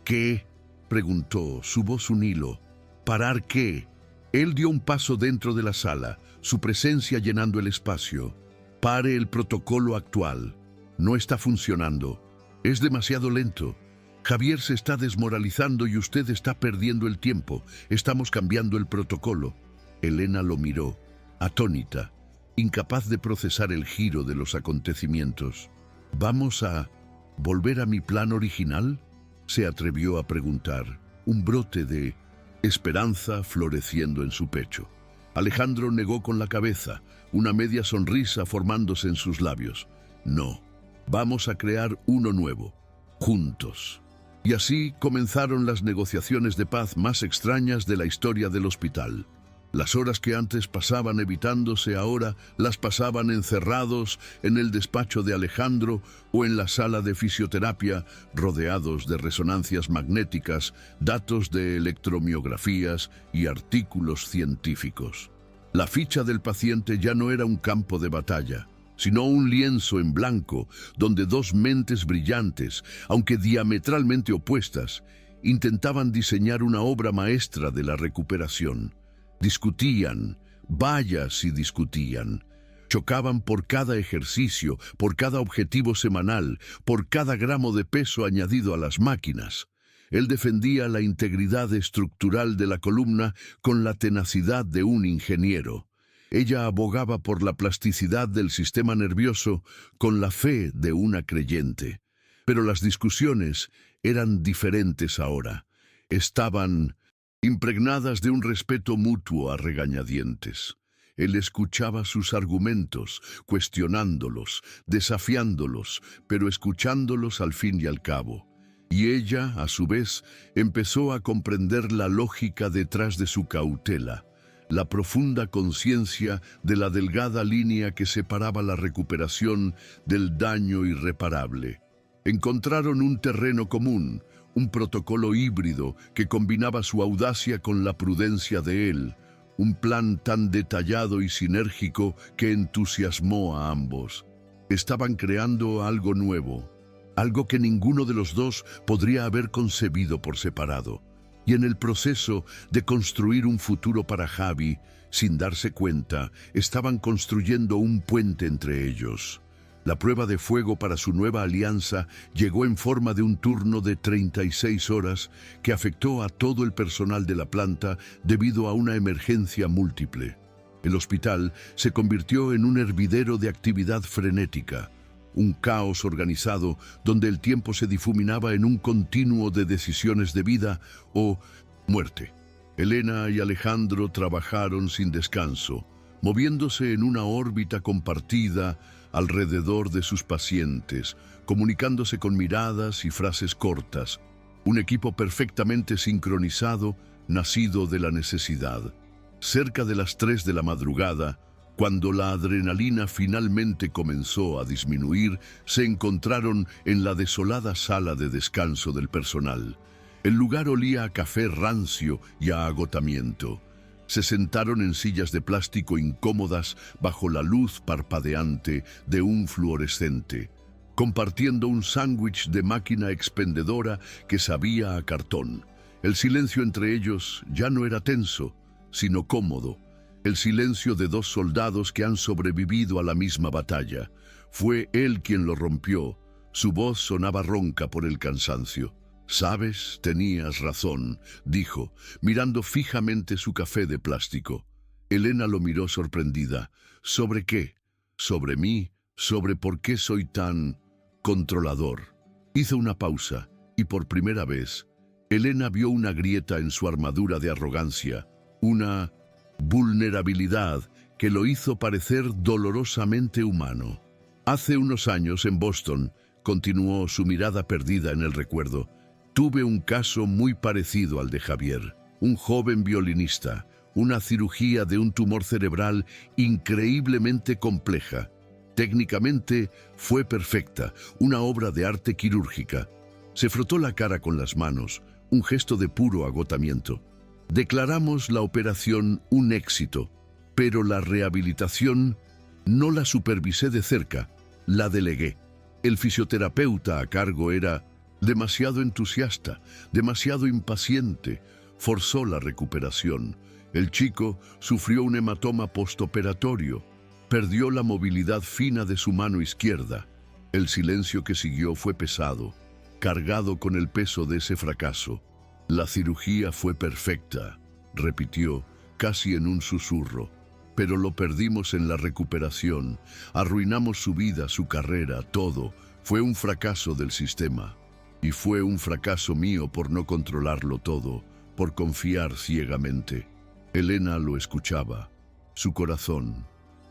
«¿Qué?», preguntó, su voz un hilo. «¿Parar qué?». Él dio un paso dentro de la sala, su presencia llenando el espacio. «Pare el protocolo actual. No está funcionando. Es demasiado lento. Javier se está desmoralizando y usted está perdiendo el tiempo. Estamos cambiando el protocolo». Elena lo miró, atónita, incapaz de procesar el giro de los acontecimientos. «¿Vamos a volver a mi plan original?», se atrevió a preguntar, un brote de esperanza floreciendo en su pecho. Alejandro negó con la cabeza, una media sonrisa formándose en sus labios. «No, Vamos a crear uno nuevo, juntos. Y así comenzaron las negociaciones de paz más extrañas de la historia del hospital. Las horas que antes pasaban evitándose ahora las pasaban encerrados en el despacho de Alejandro o en la sala de fisioterapia, rodeados de resonancias magnéticas, datos de electromiografías y artículos científicos. La ficha del paciente ya no era un campo de batalla, sino un lienzo en blanco donde dos mentes brillantes, aunque diametralmente opuestas, intentaban diseñar una obra maestra de la recuperación. Discutían, vaya si discutían. Chocaban por cada ejercicio, por cada objetivo semanal, por cada gramo de peso añadido a las máquinas. Él defendía la integridad estructural de la columna con la tenacidad de un ingeniero. Ella abogaba por la plasticidad del sistema nervioso con la fe de una creyente. Pero las discusiones eran diferentes ahora. Estaban impregnadas de un respeto mutuo a regañadientes. Él escuchaba sus argumentos, cuestionándolos, desafiándolos, pero escuchándolos al fin y al cabo. Y ella, a su vez, empezó a comprender la lógica detrás de su cautela, la profunda conciencia de la delgada línea que separaba la recuperación del daño irreparable. Encontraron un terreno común, un protocolo híbrido que combinaba su audacia con la prudencia de él, un plan tan detallado y sinérgico que entusiasmó a ambos. Estaban creando algo nuevo, algo que ninguno de los dos podría haber concebido por separado. Y en el proceso de construir un futuro para Javi, sin darse cuenta, estaban construyendo un puente entre ellos. La prueba de fuego para su nueva alianza llegó en forma de un turno de 36 horas que afectó a todo el personal de la planta debido a una emergencia múltiple. El hospital se convirtió en un hervidero de actividad frenética, un caos organizado donde el tiempo se difuminaba en un continuo de decisiones de vida o muerte. Elena y Alejandro trabajaron sin descanso, moviéndose en una órbita compartida alrededor de sus pacientes, comunicándose con miradas y frases cortas, un equipo perfectamente sincronizado, nacido de la necesidad. Cerca de las 3 de la madrugada, cuando la adrenalina finalmente comenzó a disminuir, se encontraron en la desolada sala de descanso del personal. El lugar olía a café rancio y a agotamiento. Se sentaron en sillas de plástico incómodas bajo la luz parpadeante de un fluorescente, compartiendo un sándwich de máquina expendedora que sabía a cartón. El silencio entre ellos ya no era tenso, sino cómodo. El silencio de dos soldados que han sobrevivido a la misma batalla. Fue él quien lo rompió. Su voz sonaba ronca por el cansancio. «Sabes, tenías razón», dijo, mirando fijamente su café de plástico. Elena lo miró sorprendida. ¿Sobre qué? ¿Sobre mí? ¿Sobre por qué soy tan controlador? Hizo una pausa, y por primera vez, Elena vio una grieta en su armadura de arrogancia, una vulnerabilidad que lo hizo parecer dolorosamente humano. Hace unos años en Boston, continuó su mirada perdida en el recuerdo, tuve un caso muy parecido al de Javier, un joven violinista, una cirugía de un tumor cerebral increíblemente compleja. Técnicamente fue perfecta, una obra de arte quirúrgica. Se frotó la cara con las manos, un gesto de puro agotamiento. Declaramos la operación un éxito, pero la rehabilitación no la supervisé de cerca, la delegué. El fisioterapeuta a cargo era demasiado entusiasta, demasiado impaciente, forzó la recuperación. El chico sufrió un hematoma postoperatorio, perdió la movilidad fina de su mano izquierda. El silencio que siguió fue pesado, cargado con el peso de ese fracaso. La cirugía fue perfecta, repitió, casi en un susurro, pero lo perdimos en la recuperación, arruinamos su vida, su carrera, todo. Fue un fracaso del sistema. Y fue un fracaso mío por no controlarlo todo, por confiar ciegamente. Elena lo escuchaba, su corazón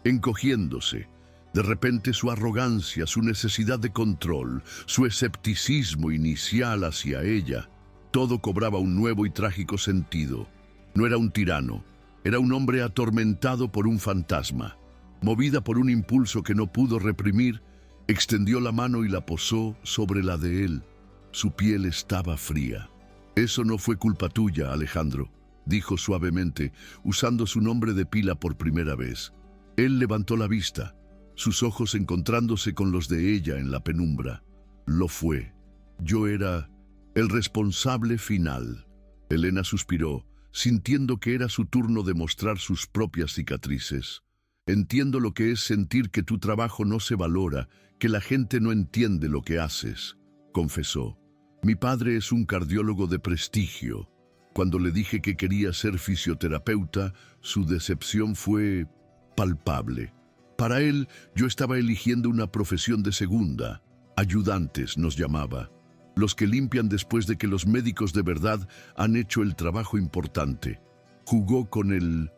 encogiéndose, De repente su arrogancia, su necesidad de control, su escepticismo inicial hacia ella, todo cobraba un nuevo y trágico sentido. No era un tirano, era un hombre atormentado por un fantasma. Movida por un impulso que no pudo reprimir, extendió la mano y la posó sobre la de él. Su piel estaba fría. «Eso no fue culpa tuya, Alejandro», dijo suavemente, usando su nombre de pila por primera vez. Él levantó la vista, sus ojos encontrándose con los de ella en la penumbra. «Lo fue. Yo era el responsable final». Elena suspiró, sintiendo que era su turno de mostrar sus propias cicatrices. «Entiendo lo que es sentir que tu trabajo no se valora, que la gente no entiende lo que haces», confesó. «Mi padre es un cardiólogo de prestigio. Cuando le dije que quería ser fisioterapeuta, su decepción fue palpable. Para él, yo estaba eligiendo una profesión de segunda. Ayudantes nos llamaba. Los que limpian después de que los médicos de verdad han hecho el trabajo importante». Jugó con el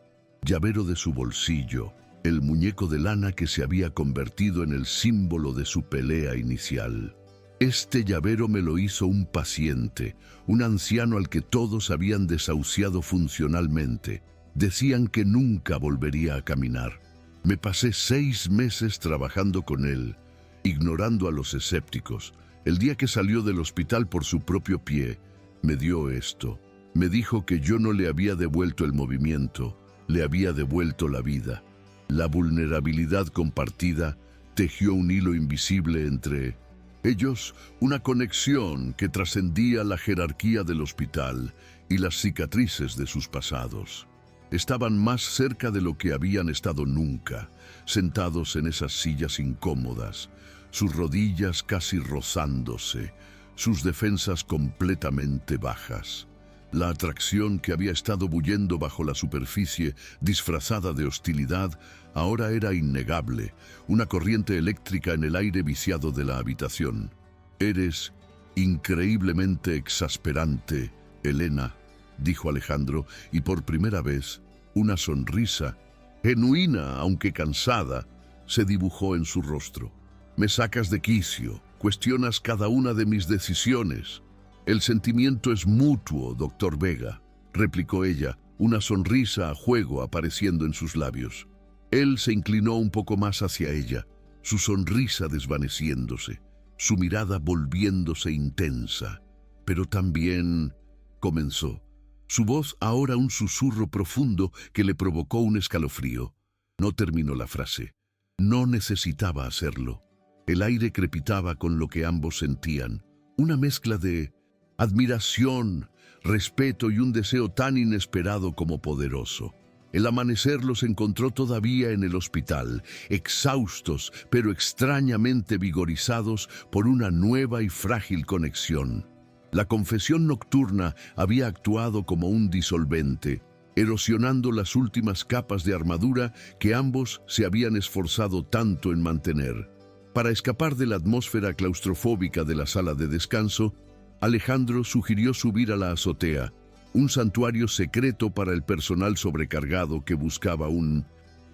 llavero de su bolsillo, el muñeco de lana que se había convertido en el símbolo de su pelea inicial. «Este llavero me lo hizo un paciente, un anciano al que todos habían desahuciado funcionalmente. Decían que nunca volvería a caminar. Me pasé 6 meses trabajando con él, ignorando a los escépticos. El día que salió del hospital por su propio pie, me dio esto. Me dijo que yo no le había devuelto el movimiento, le había devuelto la vida. La vulnerabilidad compartida tejió un hilo invisible entre ellos, una conexión que trascendía la jerarquía del hospital y las cicatrices de sus pasados. Estaban más cerca de lo que habían estado nunca, sentados en esas sillas incómodas, sus rodillas casi rozándose, sus defensas completamente bajas. La atracción que había estado bullendo bajo la superficie, disfrazada de hostilidad, ahora era innegable, una corriente eléctrica en el aire viciado de la habitación. «Eres increíblemente exasperante, Elena», dijo Alejandro, y por primera vez, una sonrisa, genuina aunque cansada, se dibujó en su rostro. «Me sacas de quicio, cuestionas cada una de mis decisiones». «El sentimiento es mutuo, doctor Vega», replicó ella, una sonrisa a juego apareciendo en sus labios. Él se inclinó un poco más hacia ella, su sonrisa desvaneciéndose, su mirada volviéndose intensa. «Pero también», comenzó, su voz ahora un susurro profundo que le provocó un escalofrío. No terminó la frase. No necesitaba hacerlo. El aire crepitaba con lo que ambos sentían, una mezcla de admiración, respeto y un deseo tan inesperado como poderoso. El amanecer los encontró todavía en el hospital, exhaustos pero extrañamente vigorizados por una nueva y frágil conexión. La confesión nocturna había actuado como un disolvente, erosionando las últimas capas de armadura que ambos se habían esforzado tanto en mantener. Para escapar de la atmósfera claustrofóbica de la sala de descanso, Alejandro sugirió subir a la azotea, un santuario secreto para el personal sobrecargado que buscaba un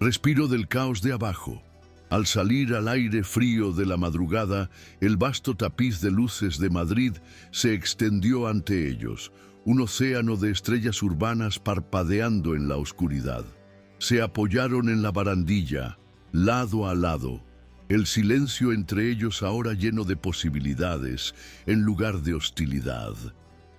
respiro del caos de abajo. Al salir al aire frío de la madrugada, el vasto tapiz de luces de Madrid se extendió ante ellos, un océano de estrellas urbanas parpadeando en la oscuridad. Se apoyaron en la barandilla, lado a lado, el silencio entre ellos ahora lleno de posibilidades en lugar de hostilidad.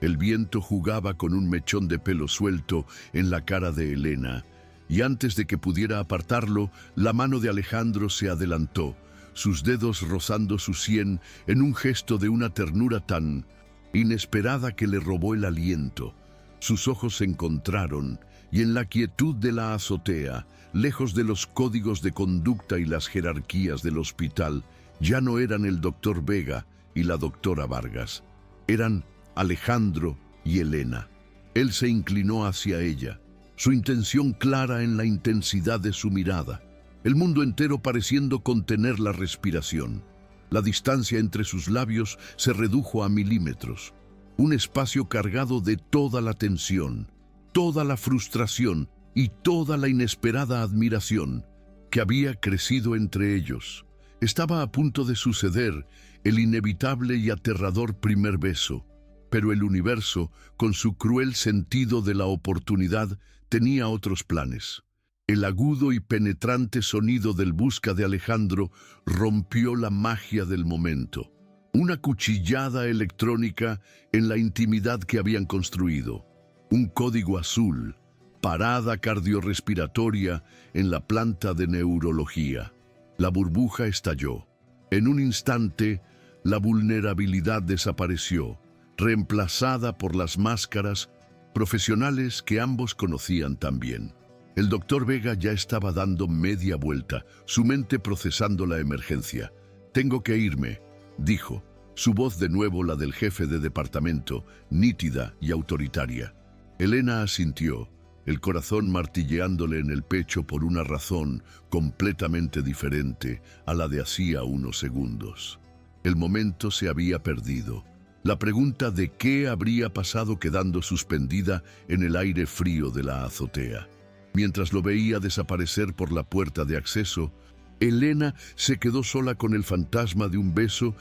El viento jugaba con un mechón de pelo suelto en la cara de Elena, y antes de que pudiera apartarlo, la mano de Alejandro se adelantó, sus dedos rozando su sien en un gesto de una ternura tan inesperada que le robó el aliento. Sus ojos se encontraron, y en la quietud de la azotea, lejos de los códigos de conducta y las jerarquías del hospital, ya no eran el doctor Vega y la doctora Vargas. Eran Alejandro y Elena. Él se inclinó hacia ella, su intención clara en la intensidad de su mirada, el mundo entero pareciendo contener la respiración. La distancia entre sus labios se redujo a milímetros, un espacio cargado de toda la tensión, toda la frustración y toda la inesperada admiración. que había crecido entre ellos. Estaba a punto de suceder el inevitable y aterrador primer beso, pero el universo, con su cruel sentido de la oportunidad, tenía otros planes. El agudo y penetrante sonido del busca de Alejandro rompió la magia del momento. Una cuchillada electrónica en la intimidad que habían construido. Un código azul, parada cardiorrespiratoria en la planta de neurología. La burbuja estalló. En un instante, la vulnerabilidad desapareció, reemplazada por las máscaras profesionales que ambos conocían tan bien. El doctor Vega ya estaba dando media vuelta, su mente procesando la emergencia. «Tengo que irme», dijo, su voz de nuevo la del jefe de departamento, nítida y autoritaria. Elena asintió, el corazón martilleándole en el pecho por una razón completamente diferente a la de hacía unos segundos. El momento se había perdido. La pregunta de qué habría pasado quedando suspendida en el aire frío de la azotea. Mientras lo veía desaparecer por la puerta de acceso, Elena se quedó sola con el fantasma de un beso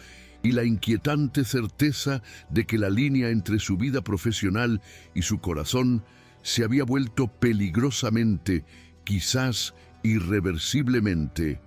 y la inquietante certeza de que la línea entre su vida profesional y su corazón se había vuelto peligrosamente, quizás irreversiblemente,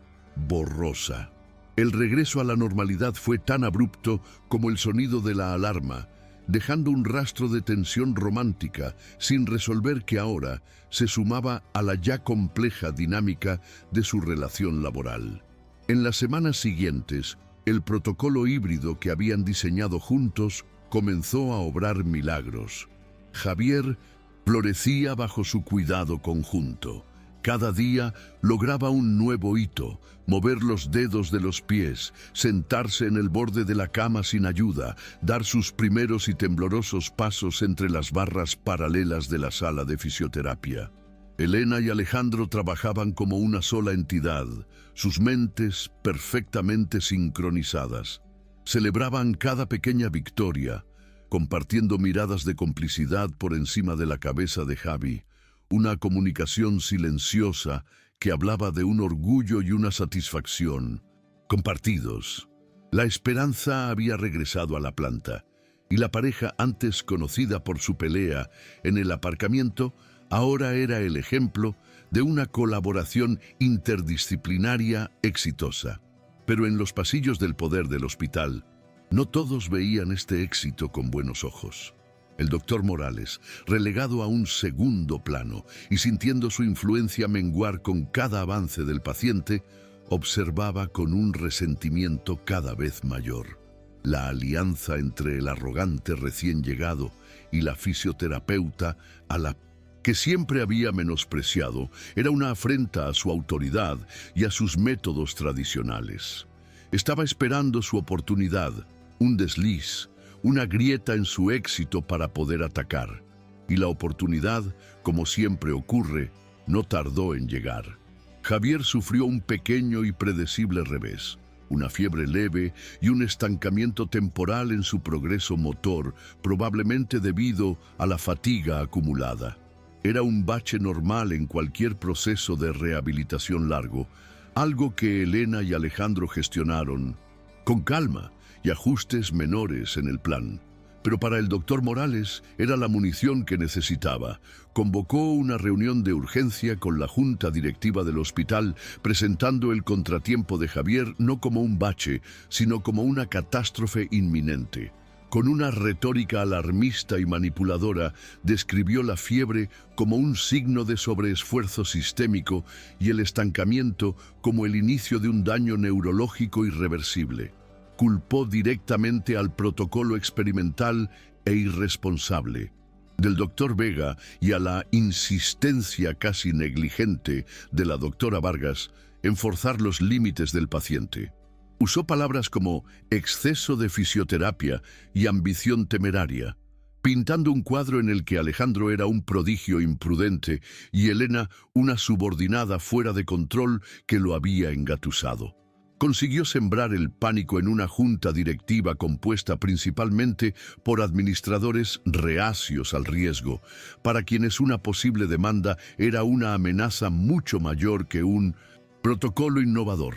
borrosa. El regreso a la normalidad fue tan abrupto como el sonido de la alarma, dejando un rastro de tensión romántica, sin resolver que ahora se sumaba a la ya compleja dinámica de su relación laboral. En las semanas siguientes, el protocolo híbrido que habían diseñado juntos comenzó a obrar milagros. Javier florecía bajo su cuidado conjunto. Cada día lograba un nuevo hito, mover los dedos de los pies, sentarse en el borde de la cama sin ayuda, dar sus primeros y temblorosos pasos entre las barras paralelas de la sala de fisioterapia. Elena y Alejandro trabajaban como una sola entidad, sus mentes perfectamente sincronizadas. Celebraban cada pequeña victoria, compartiendo miradas de complicidad por encima de la cabeza de Javi, una comunicación silenciosa que hablaba de un orgullo y una satisfacción compartidos. La esperanza había regresado a la planta, y la pareja, antes conocida por su pelea en el aparcamiento, ahora era el ejemplo de una colaboración interdisciplinaria exitosa. Pero en los pasillos del poder del hospital, no todos veían este éxito con buenos ojos. El doctor Morales, relegado a un segundo plano y sintiendo su influencia menguar con cada avance del paciente, observaba con un resentimiento cada vez mayor. La alianza entre el arrogante recién llegado y la fisioterapeuta a la que siempre había menospreciado era una afrenta a su autoridad y a sus métodos tradicionales. Estaba esperando su oportunidad, un desliz, una grieta en su éxito para poder atacar. Y la oportunidad, como siempre ocurre, no tardó en llegar. Javier sufrió un pequeño y predecible revés, una fiebre leve y un estancamiento temporal en su progreso motor, probablemente debido a la fatiga acumulada. Era un bache normal en cualquier proceso de rehabilitación largo, algo que Elena y Alejandro gestionaron con calma y ajustes menores en el plan. Pero para el doctor Morales era la munición que necesitaba. Convocó una reunión de urgencia con la junta directiva del hospital, presentando el contratiempo de Javier no como un bache, sino como una catástrofe inminente. Con una retórica alarmista y manipuladora, describió la fiebre como un signo de sobreesfuerzo sistémico y el estancamiento como el inicio de un daño neurológico irreversible. Culpó directamente al protocolo experimental e irresponsable del doctor Vega y a la insistencia casi negligente de la doctora Vargas en forzar los límites del paciente. Usó palabras como exceso de fisioterapia y ambición temeraria, pintando un cuadro en el que Alejandro era un prodigio imprudente y Elena una subordinada fuera de control que lo había engatusado. Consiguió sembrar el pánico en una junta directiva compuesta principalmente por administradores reacios al riesgo, para quienes una posible demanda era una amenaza mucho mayor que un Protocolo innovador.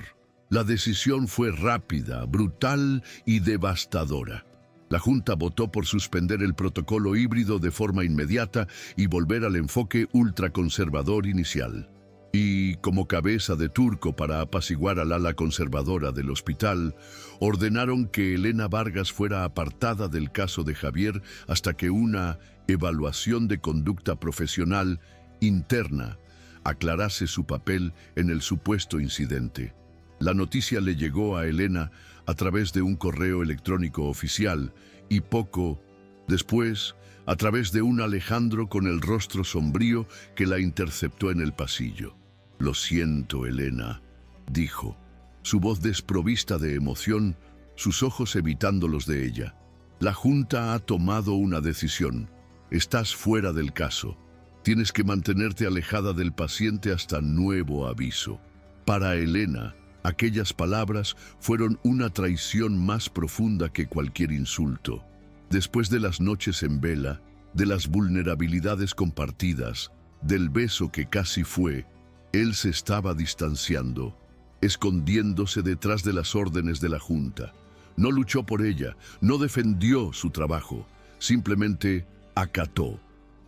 La decisión fue rápida, brutal y devastadora. La Junta votó por suspender el protocolo híbrido de forma inmediata y volver al enfoque ultraconservador inicial. Y, como cabeza de turco para apaciguar al ala conservadora del hospital, ordenaron que Elena Vargas fuera apartada del caso de Javier hasta que una evaluación de conducta profesional interna aclarase su papel en el supuesto incidente. La noticia le llegó a Elena a través de un correo electrónico oficial y poco después a través de un Alejandro con el rostro sombrío que la interceptó en el pasillo. «Lo siento, Elena», dijo, su voz desprovista de emoción, sus ojos evitando los de ella. «La Junta ha tomado una decisión. Estás fuera del caso. Tienes que mantenerte alejada del paciente hasta nuevo aviso». Para Elena, aquellas palabras fueron una traición más profunda que cualquier insulto. Después de las noches en vela, de las vulnerabilidades compartidas, del beso que casi fue, él se estaba distanciando, escondiéndose detrás de las órdenes de la Junta. No luchó por ella, no defendió su trabajo, simplemente acató.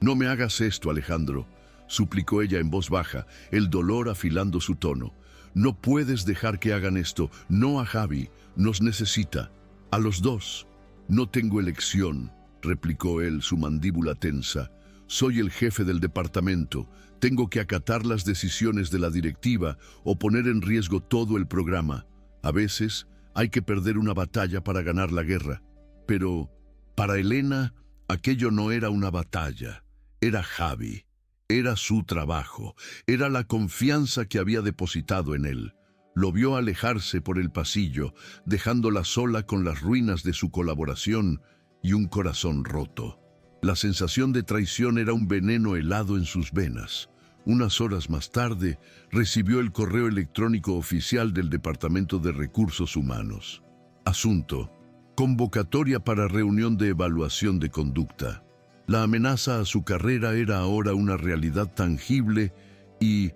«No me hagas esto, Alejandro», suplicó ella en voz baja, el dolor afilando su tono. «No puedes dejar que hagan esto, no a Javi, nos necesita, a los dos». «No tengo elección», replicó él, su mandíbula tensa. «Soy el jefe del departamento, tengo que acatar las decisiones de la directiva o poner en riesgo todo el programa. A veces hay que perder una batalla para ganar la guerra». Pero para Elena aquello no era una batalla, era Javi, era su trabajo, era la confianza que había depositado en él. Lo vio alejarse por el pasillo, dejándola sola con las ruinas de su colaboración y un corazón roto. La sensación de traición era un veneno helado en sus venas. Unas horas más tarde, recibió el correo electrónico oficial del Departamento de Recursos Humanos. Asunto: convocatoria para reunión de evaluación de conducta. La amenaza a su carrera era ahora una realidad tangible y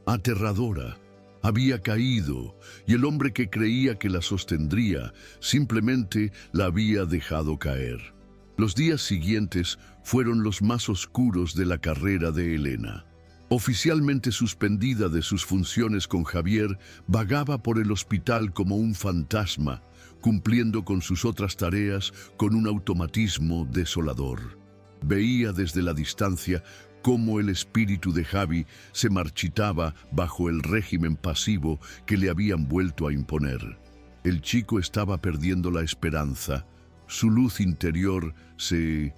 aterradora. Había caído, y el hombre que creía que la sostendría simplemente la había dejado caer. Los días siguientes fueron los más oscuros de la carrera de Elena. Oficialmente suspendida de sus funciones con Javier, vagaba por el hospital como un fantasma, cumpliendo con sus otras tareas con un automatismo desolador. Veía desde la distancia cómo el espíritu de Javi se marchitaba bajo el régimen pasivo que le habían vuelto a imponer. El chico estaba perdiendo la esperanza. Su luz interior se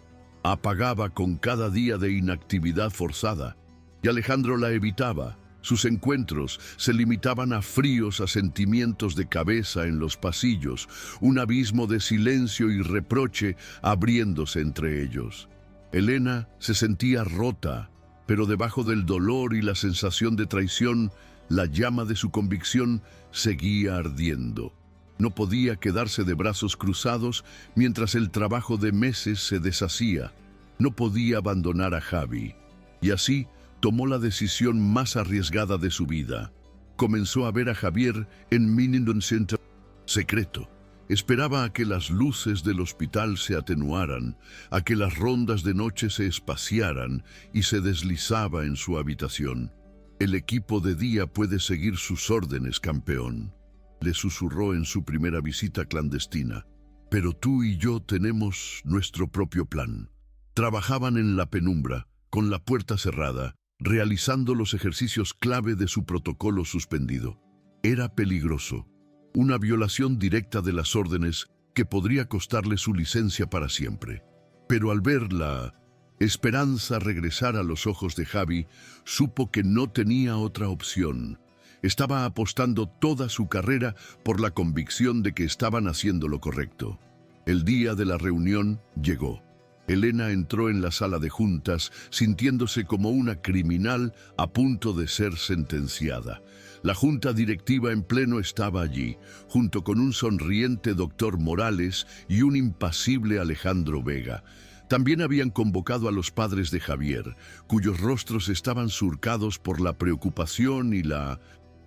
apagaba con cada día de inactividad forzada, y Alejandro la evitaba. Sus encuentros se limitaban a fríos asentimientos de cabeza en los pasillos, un abismo de silencio y reproche abriéndose entre ellos. Elena se sentía rota, pero debajo del dolor y la sensación de traición, la llama de su convicción seguía ardiendo. No podía quedarse de brazos cruzados mientras el trabajo de meses se deshacía. No podía abandonar a Javi. Y así tomó la decisión más arriesgada de su vida. Comenzó a ver a Javier en Minden Center secreto. Esperaba a que las luces del hospital se atenuaran, a que las rondas de noche se espaciaran y se deslizaba en su habitación. «El equipo de día puede seguir sus órdenes, campeón», le susurró en su primera visita clandestina. «Pero tú y yo tenemos nuestro propio plan». Trabajaban en la penumbra, con la puerta cerrada, realizando los ejercicios clave de su protocolo suspendido. Era peligroso. Una violación directa de las órdenes que podría costarle su licencia para siempre. Pero al ver la esperanza regresar a los ojos de Javi, supo que no tenía otra opción. Estaba apostando toda su carrera por la convicción de que estaban haciendo lo correcto. El día de la reunión llegó. Elena entró en la sala de juntas sintiéndose como una criminal a punto de ser sentenciada. La junta directiva en pleno estaba allí, junto con un sonriente doctor Morales y un impasible Alejandro Vega. También habían convocado a los padres de Javier, cuyos rostros estaban surcados por la preocupación y la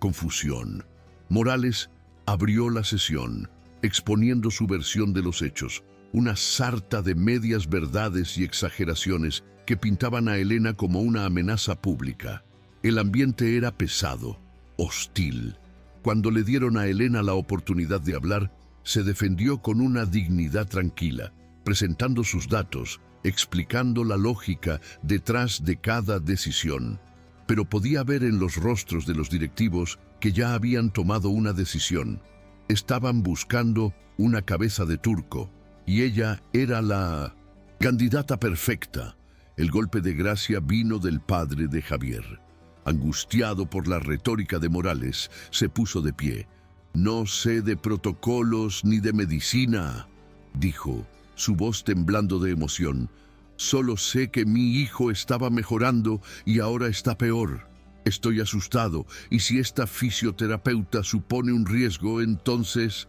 confusión. Morales abrió la sesión, exponiendo su versión de los hechos, una sarta de medias verdades y exageraciones que pintaban a Elena como una amenaza pública. El ambiente era pesado, hostil. Cuando le dieron a Elena la oportunidad de hablar, se defendió con una dignidad tranquila, presentando sus datos, explicando la lógica detrás de cada decisión. Pero podía ver en los rostros de los directivos que ya habían tomado una decisión. Estaban buscando una cabeza de turco, y ella era la candidata perfecta. El golpe de gracia vino del padre de Javier. Angustiado por la retórica de Morales, se puso de pie. «No sé de protocolos ni de medicina», dijo, su voz temblando de emoción. «Solo sé que mi hijo estaba mejorando y ahora está peor. Estoy asustado, y si esta fisioterapeuta supone un riesgo, entonces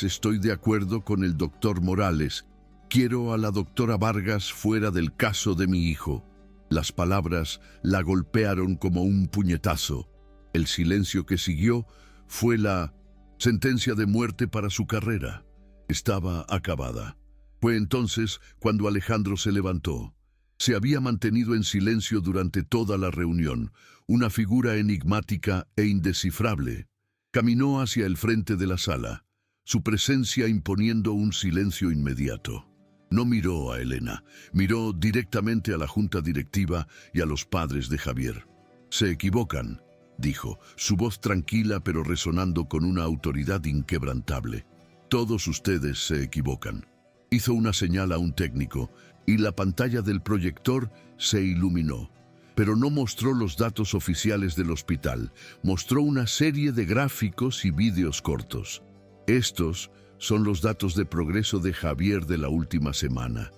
estoy de acuerdo con el doctor Morales. Quiero a la doctora Vargas fuera del caso de mi hijo». Las palabras la golpearon como un puñetazo. El silencio que siguió fue la sentencia de muerte para su carrera. Estaba acabada. Fue entonces cuando Alejandro se levantó. Se había mantenido en silencio durante toda la reunión, una figura enigmática e indescifrable. Caminó hacia el frente de la sala, su presencia imponiendo un silencio inmediato. No miró a Elena, miró directamente a la junta directiva y a los padres de Javier. «Se equivocan», dijo, su voz tranquila pero resonando con una autoridad inquebrantable. «Todos ustedes se equivocan». Hizo una señal a un técnico y la pantalla del proyector se iluminó. Pero no mostró los datos oficiales del hospital, mostró una serie de gráficos y vídeos cortos. Estos son los datos de progreso de Javier de la última semana.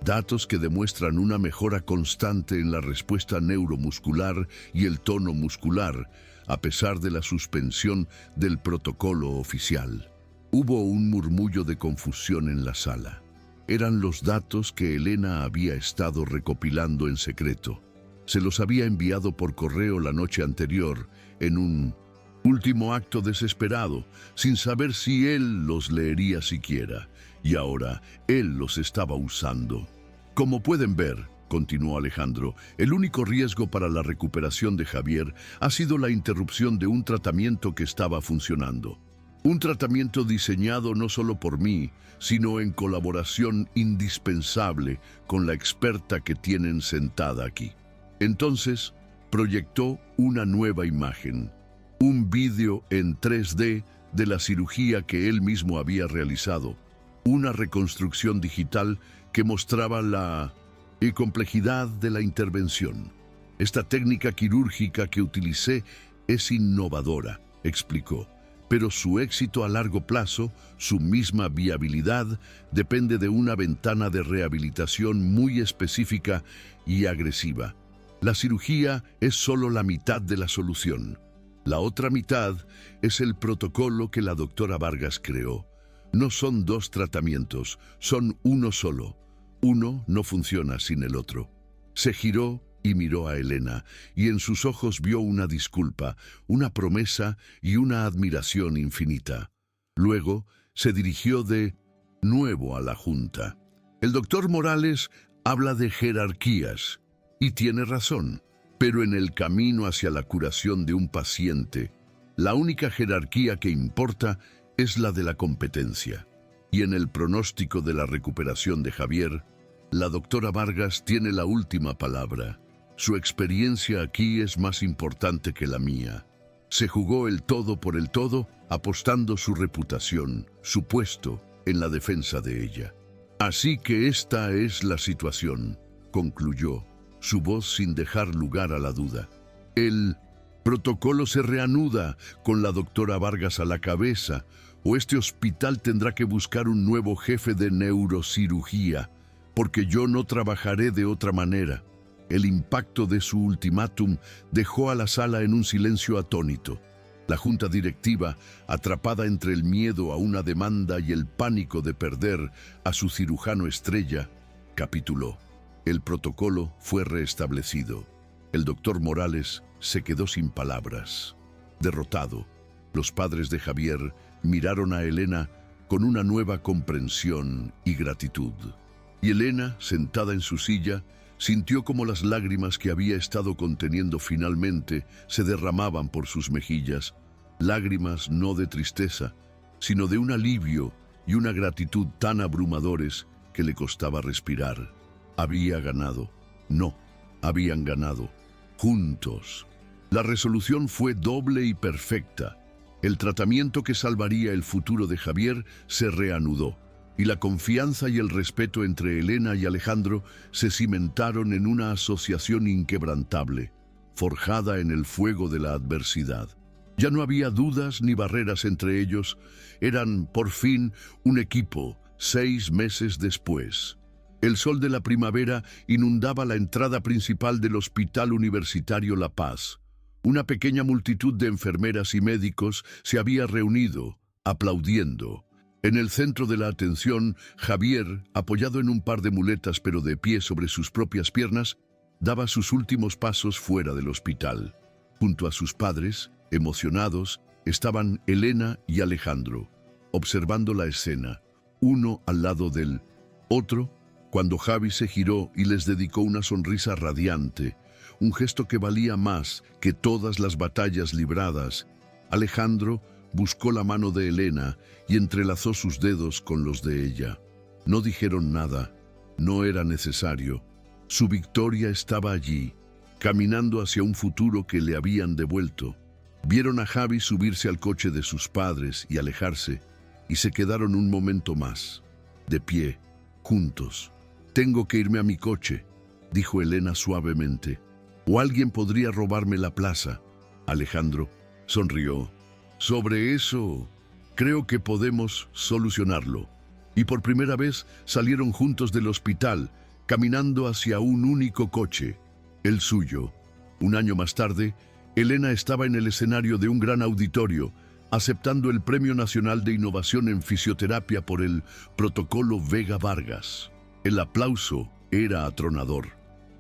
Datos que demuestran una mejora constante en la respuesta neuromuscular y el tono muscular, a pesar de la suspensión del protocolo oficial. Hubo un murmullo de confusión en la sala. Eran los datos que Elena había estado recopilando en secreto. Se los había enviado por correo la noche anterior, en un último acto desesperado, sin saber si él los leería siquiera, y ahora él los estaba usando. «Como pueden ver», continuó Alejandro, «el único riesgo para la recuperación de Javier ha sido la interrupción de un tratamiento que estaba funcionando. Un tratamiento diseñado no solo por mí, sino en colaboración indispensable con la experta que tienen sentada aquí». Entonces, proyectó una nueva imagen. Un vídeo en 3D de la cirugía que él mismo había realizado, una reconstrucción digital que mostraba la complejidad de la intervención. «Esta técnica quirúrgica que utilicé es innovadora», explicó, «pero su éxito a largo plazo, su misma viabilidad, depende de una ventana de rehabilitación muy específica y agresiva. La cirugía es solo la mitad de la solución. La otra mitad es el protocolo que la doctora Vargas creó. No son dos tratamientos, son uno solo. Uno no funciona sin el otro». Se giró y miró a Elena, y en sus ojos vio una disculpa, una promesa y una admiración infinita. Luego se dirigió de nuevo a la junta. «El doctor Morales habla de jerarquías, y tiene razón. Pero en el camino hacia la curación de un paciente, la única jerarquía que importa es la de la competencia. Y en el pronóstico de la recuperación de Javier, la doctora Vargas tiene la última palabra. Su experiencia aquí es más importante que la mía. Se jugó el todo por el todo, apostando su reputación, su puesto, en la defensa de ella. Así que esta es la situación», concluyó, su voz sin dejar lugar a la duda. «El protocolo se reanuda con la doctora Vargas a la cabeza, o este hospital tendrá que buscar un nuevo jefe de neurocirugía, porque yo no trabajaré de otra manera». El impacto de su ultimátum dejó a la sala en un silencio atónito. La junta directiva, atrapada entre el miedo a una demanda y el pánico de perder a su cirujano estrella, capituló. El protocolo fue restablecido. El doctor Morales se quedó sin palabras. Derrotado, los padres de Javier miraron a Elena con una nueva comprensión y gratitud. Y Elena, sentada en su silla, sintió como las lágrimas que había estado conteniendo finalmente se derramaban por sus mejillas, lágrimas no de tristeza, sino de un alivio y una gratitud tan abrumadores que le costaba respirar. Había ganado. No, habían ganado. Juntos. La resolución fue doble y perfecta. El tratamiento que salvaría el futuro de Javier se reanudó, y la confianza y el respeto entre Elena y Alejandro se cimentaron en una asociación inquebrantable, forjada en el fuego de la adversidad. Ya no había dudas ni barreras entre ellos, eran, por fin, un equipo, 6 meses después. El sol de la primavera inundaba la entrada principal del Hospital Universitario La Paz. Una pequeña multitud de enfermeras y médicos se había reunido, aplaudiendo. En el centro de la atención, Javier, apoyado en un par de muletas pero de pie sobre sus propias piernas, daba sus últimos pasos fuera del hospital. Junto a sus padres, emocionados, estaban Elena y Alejandro, observando la escena, uno al lado del otro, cuando Javi se giró y les dedicó una sonrisa radiante, un gesto que valía más que todas las batallas libradas. Alejandro buscó la mano de Elena y entrelazó sus dedos con los de ella. No dijeron nada, no era necesario. Su victoria estaba allí, caminando hacia un futuro que le habían devuelto. Vieron a Javi subirse al coche de sus padres y alejarse, y se quedaron un momento más, de pie, juntos. «Tengo que irme a mi coche», dijo Elena suavemente. «O alguien podría robarme la plaza». Alejandro sonrió. «Sobre eso, creo que podemos solucionarlo». Y por primera vez salieron juntos del hospital, caminando hacia un único coche, el suyo. Un año más tarde, Elena estaba en el escenario de un gran auditorio, aceptando el Premio Nacional de Innovación en Fisioterapia por el Protocolo Vega Vargas. El aplauso era atronador.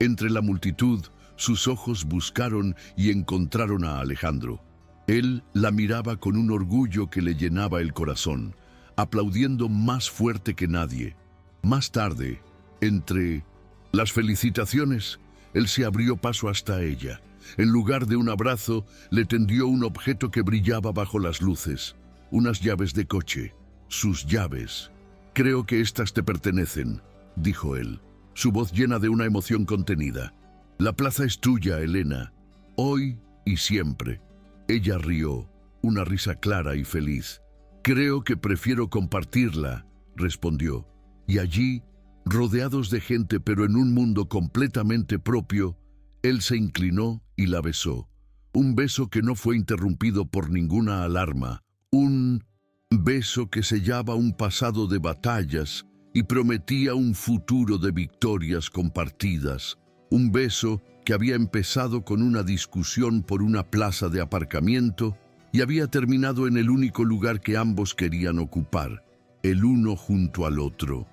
Entre la multitud, sus ojos buscaron y encontraron a Alejandro. Él la miraba con un orgullo que le llenaba el corazón, aplaudiendo más fuerte que nadie. Más tarde, entre las felicitaciones, él se abrió paso hasta ella. En lugar de un abrazo, le tendió un objeto que brillaba bajo las luces. Unas llaves de coche. Sus llaves. «Creo que estas te pertenecen», dijo él, su voz llena de una emoción contenida. «La plaza es tuya, Elena, hoy y siempre». Ella rió, una risa clara y feliz. «Creo que prefiero compartirla», respondió. Y allí, rodeados de gente pero en un mundo completamente propio, él se inclinó y la besó. Un beso que no fue interrumpido por ninguna alarma. Un beso que sellaba un pasado de batallas y prometía un futuro de victorias compartidas. Un beso que había empezado con una discusión por una plaza de aparcamiento y había terminado en el único lugar que ambos querían ocupar, el uno junto al otro.